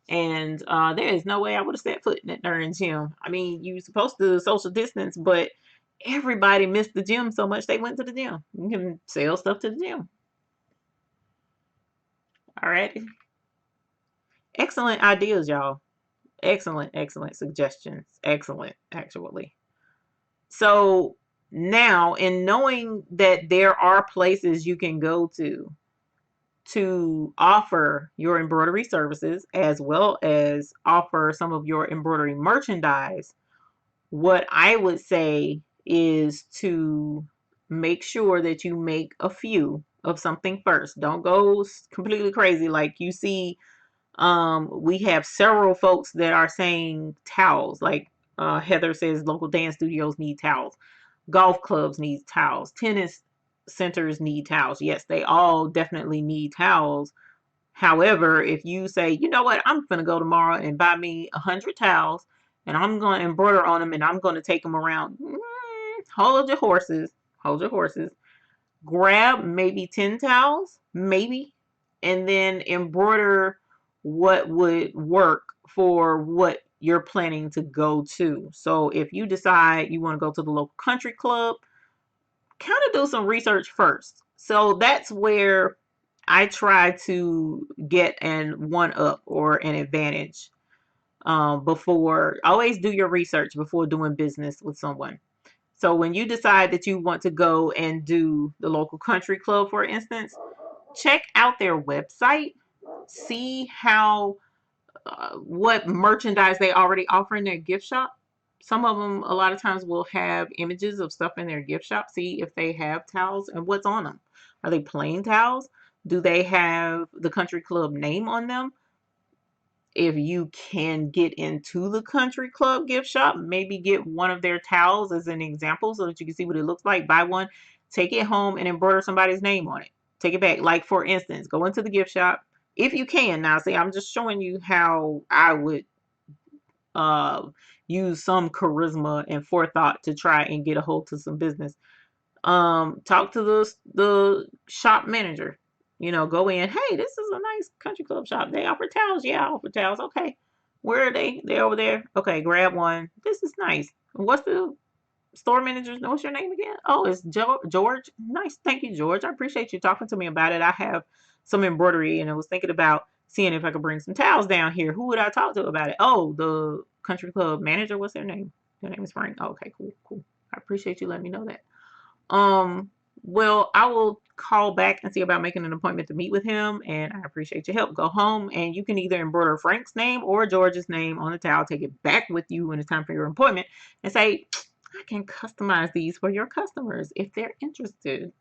and there is no way I would have set foot in that darn gym. I mean, you're supposed to social distance, but everybody missed the gym so much they went to the gym. You can sell stuff to the gym. All right. Excellent ideas, y'all. Excellent, excellent suggestions. Excellent, actually. So now, in knowing that there are places you can go to offer your embroidery services as well as offer some of your embroidery merchandise, what I would say is to make sure that you make a few of something first. Don't go completely crazy. Like you see, we have several folks that are saying towels. Like Heather says, local dance studios need towels. Golf clubs need towels. Tennis centers need towels. Yes, they all definitely need towels. However, if you say, you know what, I'm gonna go tomorrow and buy me 100 towels, and I'm gonna embroider on them, and I'm gonna take them around. Hold your horses. Hold your horses. Grab maybe 10 towels, maybe, and then embroider what would work for what you're planning to go to. So if you decide you want to go to the local country club, kind of do some research first. So that's where I try to get an one up or an advantage before. Always do your research before doing business with someone. So when you decide that you want to go and do the local country club, for instance, check out their website, see how what merchandise they already offer in their gift shop. Some of them, a lot of times, will have images of stuff in their gift shop. See if they have towels and what's on them. Are they plain towels? Do they have the country club name on them? If you can get into the country club gift shop, maybe get one of their towels as an example so that you can see what it looks like. Buy one, take it home and embroider somebody's name on it. Take it back. Like, for instance, go into the gift shop if you can. Now, see, I'm just showing you how I would uh, use some charisma and forethought to try and get a hold to some business. Talk to the shop manager. You know, go in. Hey, this is a nice country club shop. They offer towels. Yeah, I offer towels. Okay, where are they? They're over there. Okay, grab one. This is nice. What's the store manager? What's your name again? Oh, it's George. Nice. Thank you, George. I appreciate you talking to me about it. I have some embroidery, and I was thinking about seeing if I could bring some towels down here. Who would I talk to about it? Oh, the country club manager. What's their name? Their name is Frank. Oh, okay, cool, cool. I appreciate you letting me know that. Um, well, I will call back and see about making an appointment to meet with him, and I appreciate your help. Go home, and you can either embroider Frank's name or George's name on the towel, take it back with you when it's time for your appointment, and say, I can customize these for your customers if they're interested.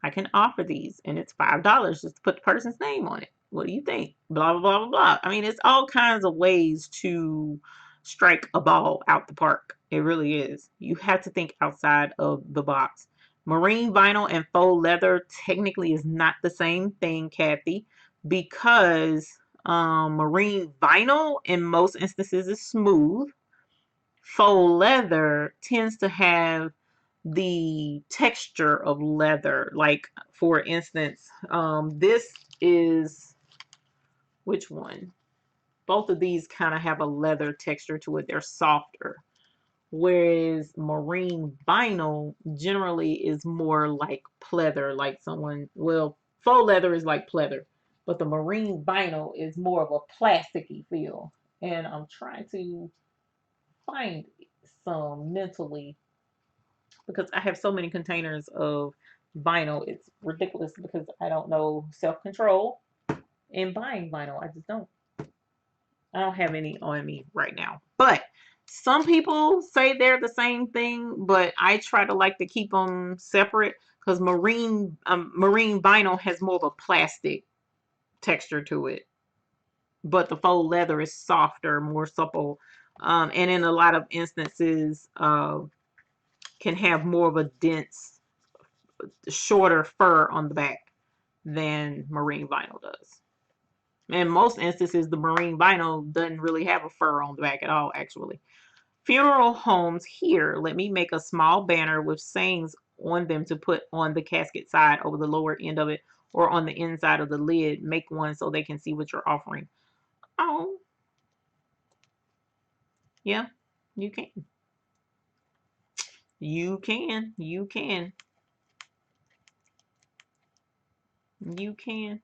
I can offer these, and it's $5 just to put the person's name on it. What do you think? Blah, blah, blah, blah, blah. I mean, it's all kinds of ways to strike a ball out the park. It really is. You have to think outside of the box. Marine vinyl and faux leather technically is not the same thing, Kathy, because marine vinyl in most instances is smooth. Faux leather tends to have the texture of leather. Like, for instance, this is, which one? Both of these kind of have a leather texture to it. They're softer. Whereas marine vinyl generally is more like pleather, like someone, well, faux leather is like pleather, but the marine vinyl is more of a plasticky feel. And I'm trying to find some mentally because I have so many containers of vinyl. It's ridiculous because I don't know self-control in buying vinyl. I just don't. I don't have any on me right now. But some people say they're the same thing, but I try to like to keep them separate because marine vinyl has more of a plastic texture to it, but the faux leather is softer, more supple, and in a lot of instances can have more of a dense, shorter fur on the back than marine vinyl does. In most instances, the marine vinyl doesn't really have a fur on the back at all, actually. Funeral homes here, let me make a small banner with sayings on them to put on the casket side over the lower end of it or on the inside of the lid. Make one so they can see what you're offering. Oh, yeah, you can. You can. You can. You can.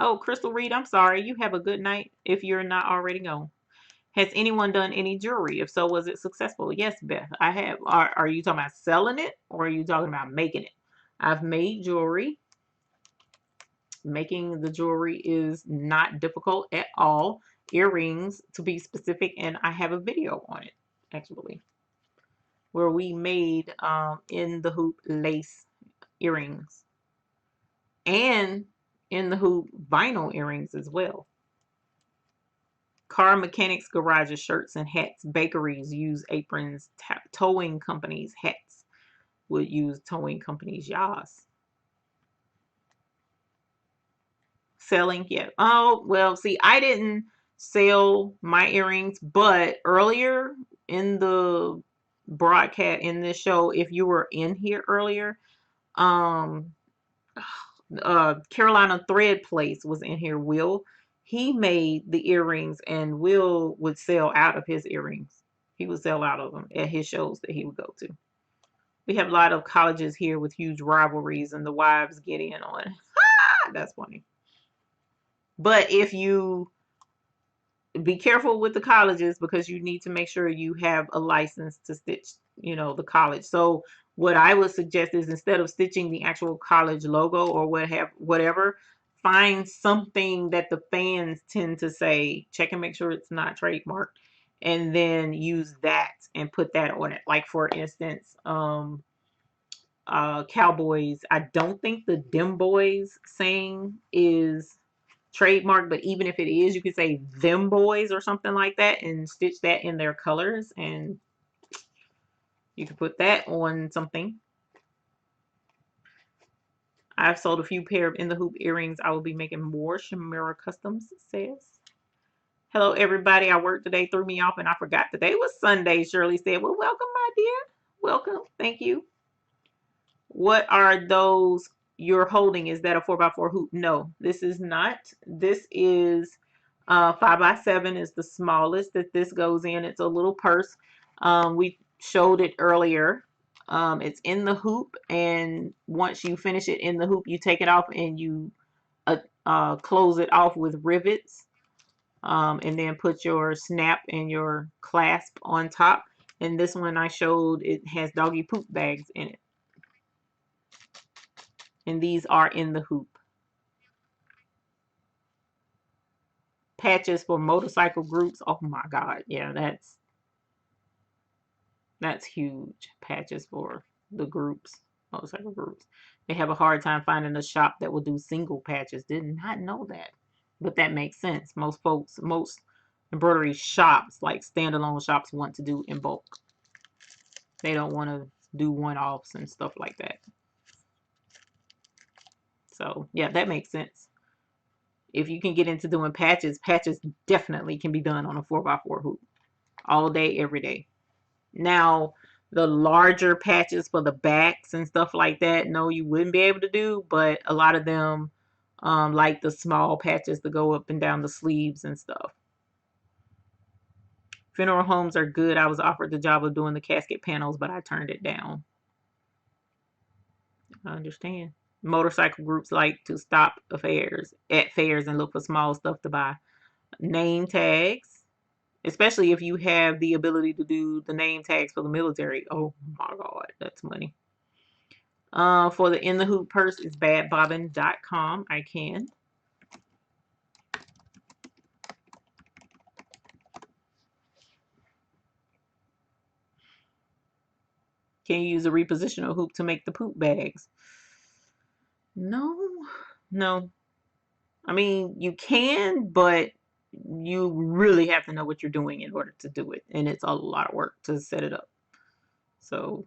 Oh, Crystal Reed, I'm sorry. You have a good night if you're not already gone. Has anyone done any jewelry? If so, was it successful? Yes, Beth, I have. Are you talking about selling it or are you talking about making it? I've made jewelry. Making the jewelry is not difficult at all. Earrings, to be specific, and I have a video on it, actually, where we made in the hoop lace earrings and in the hoop vinyl earrings as well. Car mechanics, garages, shirts, and hats. Bakeries use aprons. Towing companies, hats would use towing companies. Yas. Selling, yeah. Oh, well, see, I didn't sell my earrings, but earlier in the broadcast in this show, if you were in here earlier, um, Carolina Thread Place was in here. Will, he made the earrings, and Will would sell out of his earrings. He would sell out of them at his shows that he would go to. We have a lot of colleges here with huge rivalries, and the wives get in on it. That's funny. But if you be careful with the colleges, because you need to make sure you have a license to stitch, the college. So what I would suggest is, instead of stitching the actual college logo or whatever, find something that the fans tend to say, check and make sure it's not trademarked, and then use that and put that on it. Like, for instance, Cowboys, I don't think the Dem Boys saying is trademark, but even if it is, you could say them boys or something like that and stitch that in their colors, and you could put that on something. I've sold a few pair of in the hoop earrings. I will be making more. Shamira Customs says. Hello everybody. I worked today, threw me off, and I forgot today was Sunday. Shirley said, well, welcome, my dear. Welcome. Thank you. What are those you're holding? Is that a 4x4 hoop? No, this is not. This is 5x7 is the smallest that this goes in. It's a little purse. We showed it earlier. It's in the hoop, and once you finish it in the hoop, you take it off and you close it off with rivets, and then put your snap and your clasp on top. And this one I showed, it has doggy poop bags in it. And these are in the hoop. Patches for motorcycle groups. Oh my God. Yeah, that's huge. Patches for the groups, motorcycle groups. They have a hard time finding a shop that will do single patches. Did not know that. But that makes sense. Most embroidery shops, like standalone shops, want to do in bulk. They don't want to do one-offs and stuff like that. So yeah, that makes sense. If you can get into doing patches, patches definitely can be done on a 4x4 hoop all day, every day. Now, the larger patches for the backs and stuff like that, no, you wouldn't be able to do, but a lot of them, like the small patches that go up and down the sleeves and stuff. Funeral homes are good. I was offered the job of doing the casket panels, but I turned it down. I understand. Motorcycle groups like to stop at fairs and look for small stuff to buy. Name tags, especially if you have the ability to do the name tags for the military. Oh my God, that's money. For the in the hoop purse is badbobbin.com. I can. Can you use a repositional hoop to make the poop bags? No. I mean, you can, but you really have to know what you're doing in order to do it. And it's a lot of work to set it up. So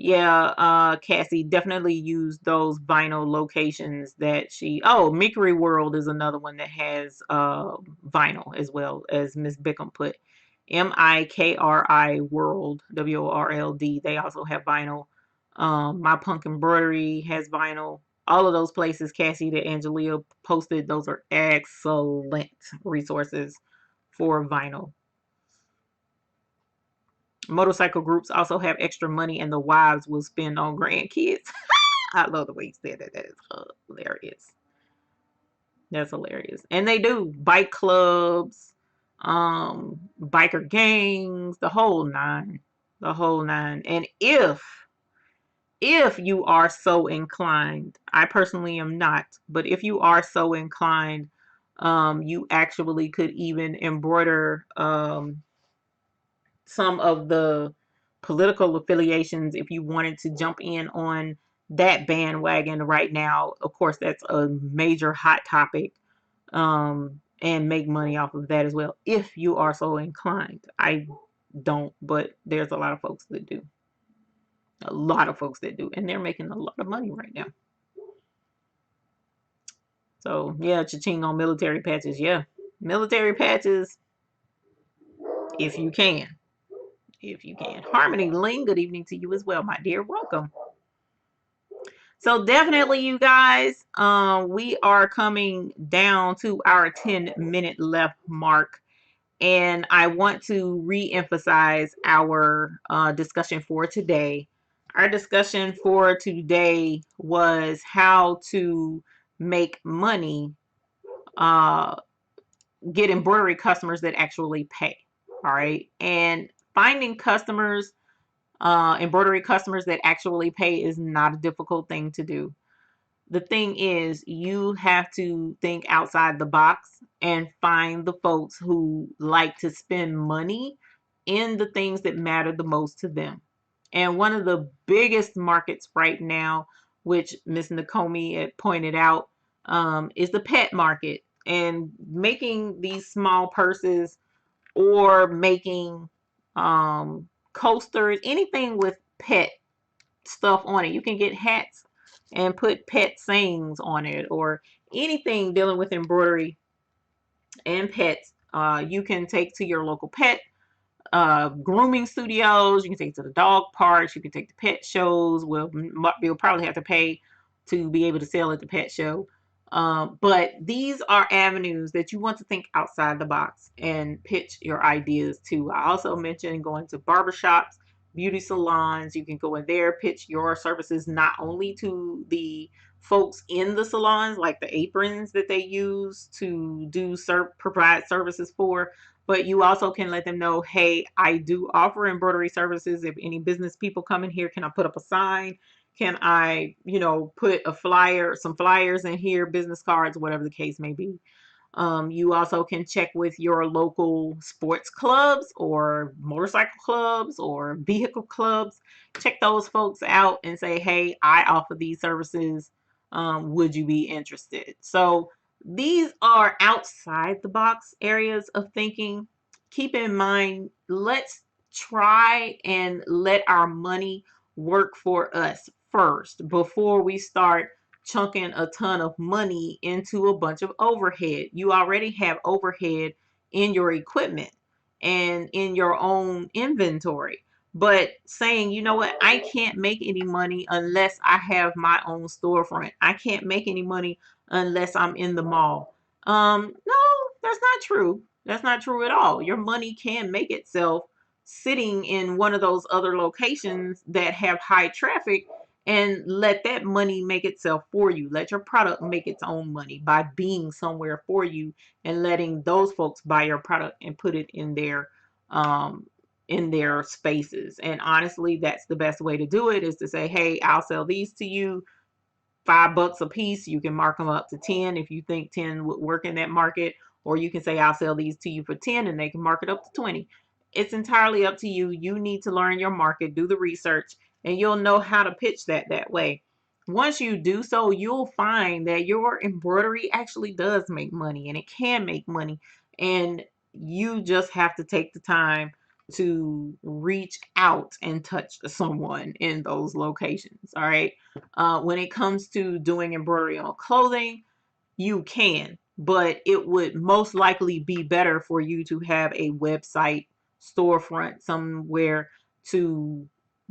Yeah, Cassie definitely used those vinyl locations that she. Oh, Mickery World is another one that has vinyl as well, as Miss Bickham put. Mikri World, WORLD. They also have vinyl. My Punk Embroidery has vinyl. All of those places, Cassie, that Angelia posted, those are excellent resources for vinyl. Motorcycle groups also have extra money, and the wives will spend on grandkids. I love the way you said that. That is hilarious. That's hilarious. And they do bike clubs, biker gangs, the whole nine. The whole nine. And if you are so inclined, I personally am not, but if you are so inclined, you actually could even embroider some of the political affiliations if you wanted to jump in on that bandwagon right now. Of course, that's a major hot topic, and make money off of that as well if you are so inclined. I don't, but there's a lot of folks that do. A lot of folks that do, and they're making a lot of money right now. So yeah, cha-ching on military patches. Yeah, military patches if you can. If you can. Harmony Ling, good evening to you as well, my dear. Welcome. So definitely, you guys, we are coming down to our 10-minute left mark. And I want to re-emphasize our discussion for today. Our discussion for today was how to make money, uh, get embroidery customers that actually pay. All right. And finding customers, embroidery customers that actually pay is not a difficult thing to do. The thing is, you have to think outside the box and find the folks who like to spend money in the things that matter the most to them. And one of the biggest markets right now, which Miss Nakomi had pointed out, is the pet market. And making these small purses or making coasters, anything with pet stuff on it. You can get hats and put pet sayings on it, or anything dealing with embroidery and pets. You can take to your local pet grooming studios. You can take it to the dog parks. You can take the pet shows. Well, you'll probably have to pay to be able to sell at the pet show. But these are avenues that you want to think outside the box and pitch your ideas to. I also mentioned going to barbershops, beauty salons. You can go in there, pitch your services not only to the folks in the salons, like the aprons that they use to provide services for, but you also can let them know, hey, I do offer embroidery services. If any business people come in here, can I put up a sign? Can I, put a flyer, some flyers in here, business cards, whatever the case may be. You also can check with your local sports clubs or motorcycle clubs or vehicle clubs. Check those folks out and say, hey, I offer these services. Would you be interested? So these are outside the box areas of thinking. Keep in mind, let's try and let our money work for us first before we start chunking a ton of money into a bunch of overhead. You already have overhead in your equipment and in your own inventory. But saying, you know what, I can't make any money unless I have my own storefront. I can't make any money unless I'm in the mall. No, that's not true. That's not true at all. Your money can make itself sitting in one of those other locations that have high traffic, and let that money make itself for you. Let your product make its own money by being somewhere for you and letting those folks buy your product and put it in their spaces. And honestly, that's the best way to do it, is to say, hey, I'll sell these to you, $5 a piece. You can mark them up to 10 if you think 10 would work in that market, or you can say, I'll sell these to you for 10, and they can mark it up to 20. It's entirely up to you. You need to learn your market, do the research, and you'll know how to pitch that way. Once you do so, you'll find that your embroidery actually does make money, and it can make money. And you just have to take the time to reach out and touch someone in those locations. All right. When it comes to doing embroidery on clothing, you can, but it would most likely be better for you to have a website, storefront somewhere to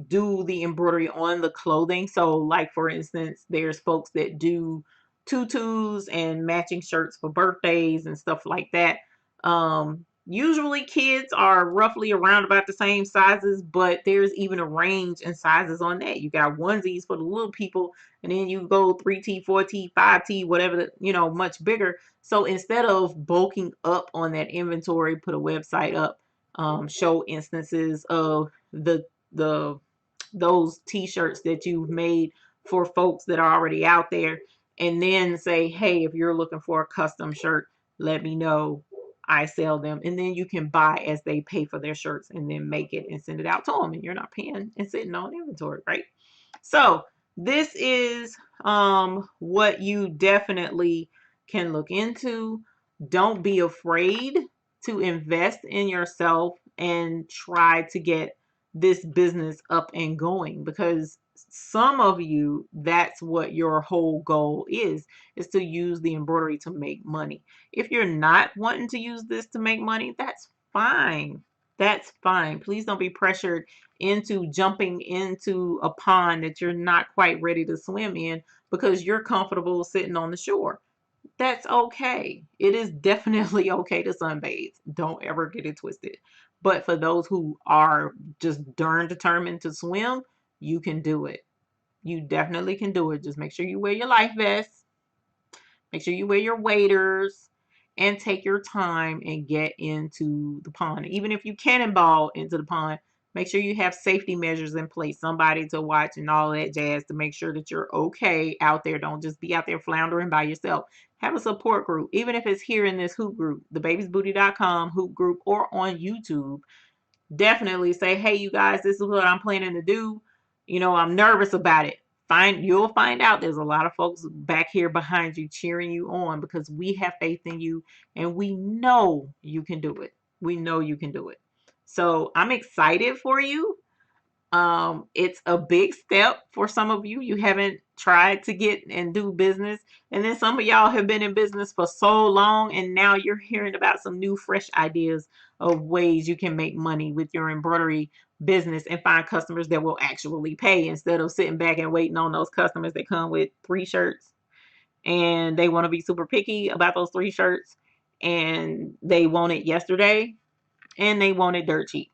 do the embroidery on the clothing. So like for instance, there's folks that do tutus and matching shirts for birthdays and stuff like that. Usually kids are roughly around about the same sizes, but there's even a range in sizes on that. You got onesies for the little people, and then you go 3T, 4T, 5T, whatever, much bigger. So instead of bulking up on that inventory, put a website up, show instances of the those t-shirts that you've made for folks that are already out there, and then say, hey, if you're looking for a custom shirt, let me know. I sell them, and then you can buy as they pay for their shirts, and then make it and send it out to them, and you're not paying and sitting on inventory, right? So this is what you definitely can look into. Don't be afraid to invest in yourself and try to get this business up and going, because some of you, that's what your whole goal is to use the embroidery to make money. If you're not wanting to use this to make money, that's fine. That's fine. Please don't be pressured into jumping into a pond that you're not quite ready to swim in because you're comfortable sitting on the shore. That's okay. It is definitely okay to sunbathe. Don't ever get it twisted. But for those who are just darn determined to swim, you can do it. You definitely can do it. Just make sure you wear your life vest. Make sure you wear your waders and take your time and get into the pond. Even if you cannonball into the pond, make sure you have safety measures in place, somebody to watch and all that jazz to make sure that you're okay out there. Don't just be out there floundering by yourself. Have a support group, even if it's here in this hoop group, thebabiesbooty.com hoop group, or on YouTube. Definitely say, hey, you guys, this is what I'm planning to do. I'm nervous about it. You'll find out there's a lot of folks back here behind you cheering you on, because we have faith in you and we know you can do it. We know you can do it. So I'm excited for you. It's a big step for some of you. You haven't tried to get and do business, and then some of y'all have been in business for so long, and now you're hearing about some new fresh ideas of ways you can make money with your embroidery business and find customers that will actually pay, instead of sitting back and waiting on those customers that come with 3 shirts and they want to be super picky about those 3 shirts, and they want it yesterday and they want it dirt cheap.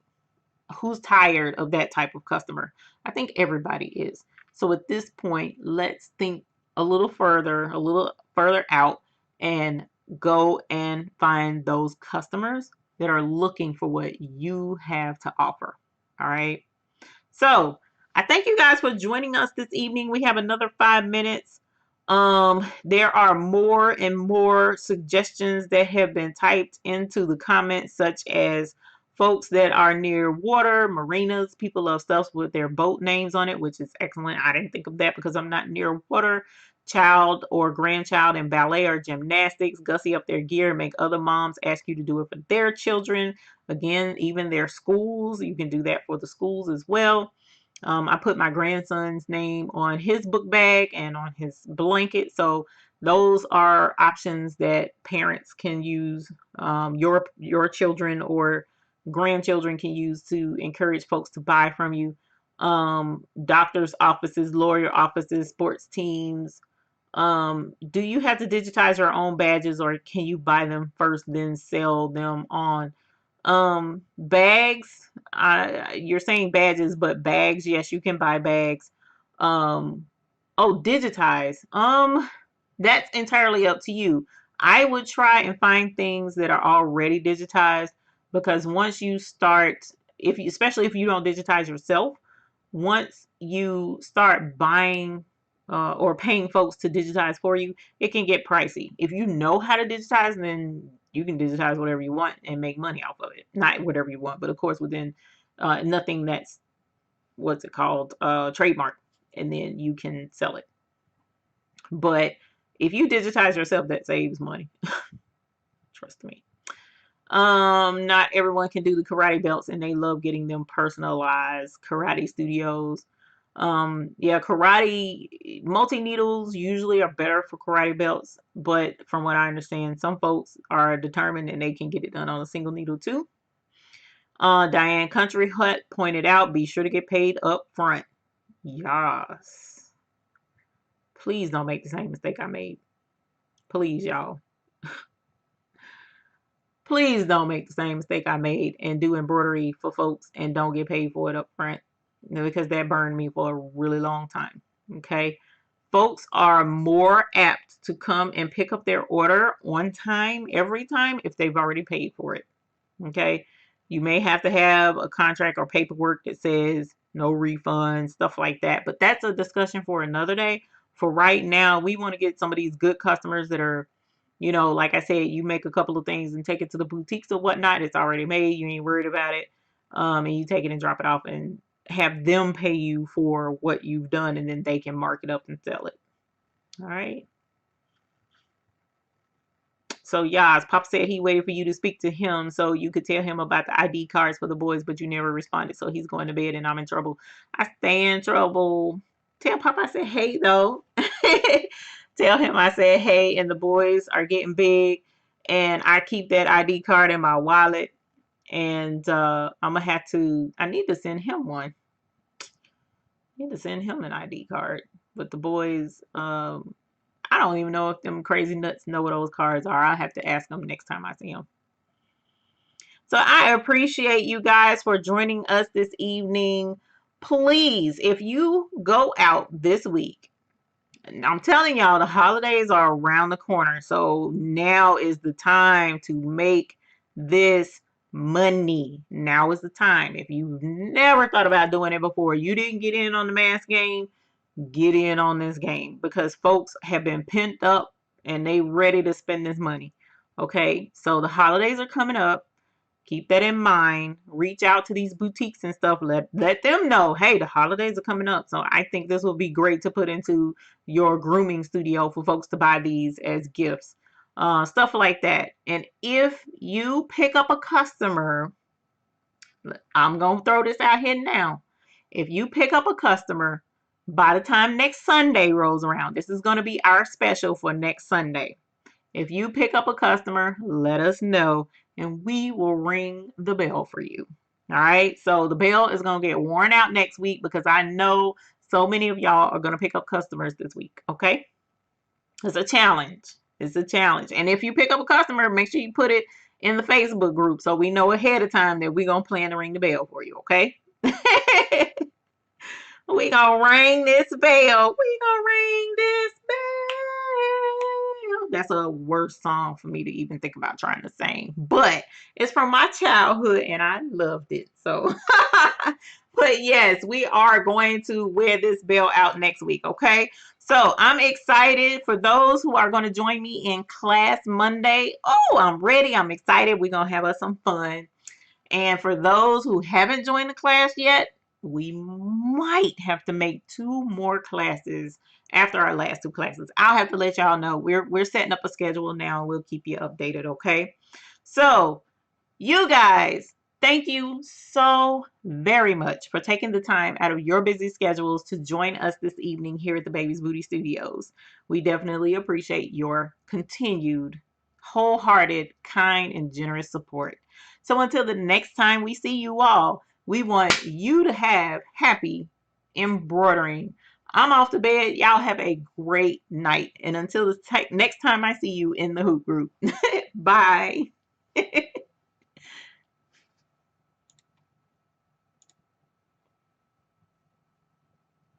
Who's tired of that type of customer? I think everybody is. So at this point, let's think a little further out, and go and find those customers that are looking for what you have to offer. All right. So I thank you guys for joining us this evening. We have another 5 minutes. There are more and more suggestions that have been typed into the comments, such as folks that are near water, marinas. People love stuff with their boat names on it, which is excellent. I didn't think of that because I'm not near water. Child or grandchild in ballet or gymnastics, gussy up their gear and make other moms ask you to do it for their children. Again, even their schools, you can do that for the schools as well. I put my grandson's name on his book bag and on his blanket. So those are options that parents can use, your children or grandchildren can use to encourage folks to buy from you. Doctors' offices, lawyer offices, sports teams. Do you have to digitize your own badges, or can you buy them first, then sell them on? Bags, you're saying badges, but bags, yes, you can buy bags. Oh, digitize. That's entirely up to you. I would try and find things that are already digitized, because once you start, especially if you don't digitize yourself, once you start buying or paying folks to digitize for you, it can get pricey. If you know how to digitize, then you can digitize whatever you want and make money off of it. Not whatever you want, but of course within nothing that's, what's it called, trademark, and then you can sell it. But if you digitize yourself, that saves money. Trust me. Not everyone can do the karate belts, and they love getting them personalized. Karate studios. Yeah, karate multi needles usually are better for karate belts, but from what I understand, some folks are determined and they can get it done on a single needle too. Diane Country Hut pointed out, be sure to get paid up front. Yes. Please don't make the same mistake I made. Please, y'all. Please don't make the same mistake I made and do embroidery for folks and don't get paid for it up front. Because that burned me for a really long time. Okay. Folks are more apt to come and pick up their order on time every time if they've already paid for it. Okay. You may have to have a contract or paperwork that says no refunds, stuff like that. But that's a discussion for another day. For right now, we want to get some of these good customers that are, like I said, you make a couple of things and take it to the boutiques or whatnot. It's already made. You ain't worried about it. And you take it and drop it off and have them pay you for what you've done, and then they can mark it up and sell it. All right. So Yas, Pop said he waited for you to speak to him so you could tell him about the ID cards for the boys, but you never responded. So he's going to bed and I'm in trouble. I stay in trouble. Tell Pop I said hey though. Tell him I said hey, and the boys are getting big, and I keep that ID card in my wallet, and I need to send him one. I need to send him an ID card. But the boys, I don't even know if them crazy nuts know what those cards are. I'll have to ask them next time I see them. So I appreciate you guys for joining us this evening. Please, if you go out this week, I'm telling y'all, the holidays are around the corner. So now is the time to make this money. Now is the time. If you've never thought about doing it before, you didn't get in on the mask game, get in on this game, because folks have been pent up and they ready to spend this money. Okay, so the holidays are coming up. Keep that in mind. Reach out to these boutiques and stuff. Let them know, hey, the holidays are coming up. So I think this will be great to put into your grooming studio for folks to buy these as gifts. Stuff like that. And if you pick up a customer, I'm going to throw this out here now. If you pick up a customer, by the time next Sunday rolls around, this is going to be our special for next Sunday. If you pick up a customer, let us know and we will ring the bell for you. All right. So the bell is going to get worn out next week because I know so many of y'all are going to pick up customers this week. Okay. It's a challenge. It's a challenge. And if you pick up a customer, make sure you put it in the Facebook group so we know ahead of time that we're going to plan to ring the bell for you. Okay. We gonna ring this bell. We gonna ring this bell. That's a worse song for me to even think about trying to sing. But it's from my childhood and I loved it. So, but yes, we are going to wear this bell out next week. Okay. So I'm excited for those who are going to join me in class Monday. Oh, I'm ready. I'm excited. We're going to have us some fun. And for those who haven't joined the class yet, we might have to make 2 more classes after our last 2 classes. I'll have to let y'all know. We're setting up a schedule now. We'll keep you updated, okay? So, you guys, thank you so very much for taking the time out of your busy schedules to join us this evening here at the Baby's Booty Studios. We definitely appreciate your continued, wholehearted, kind, and generous support. So until the next time we see you all, we want you to have happy embroidering. I'm off to bed. Y'all have a great night. And until the next time I see you in the hoop group. Bye.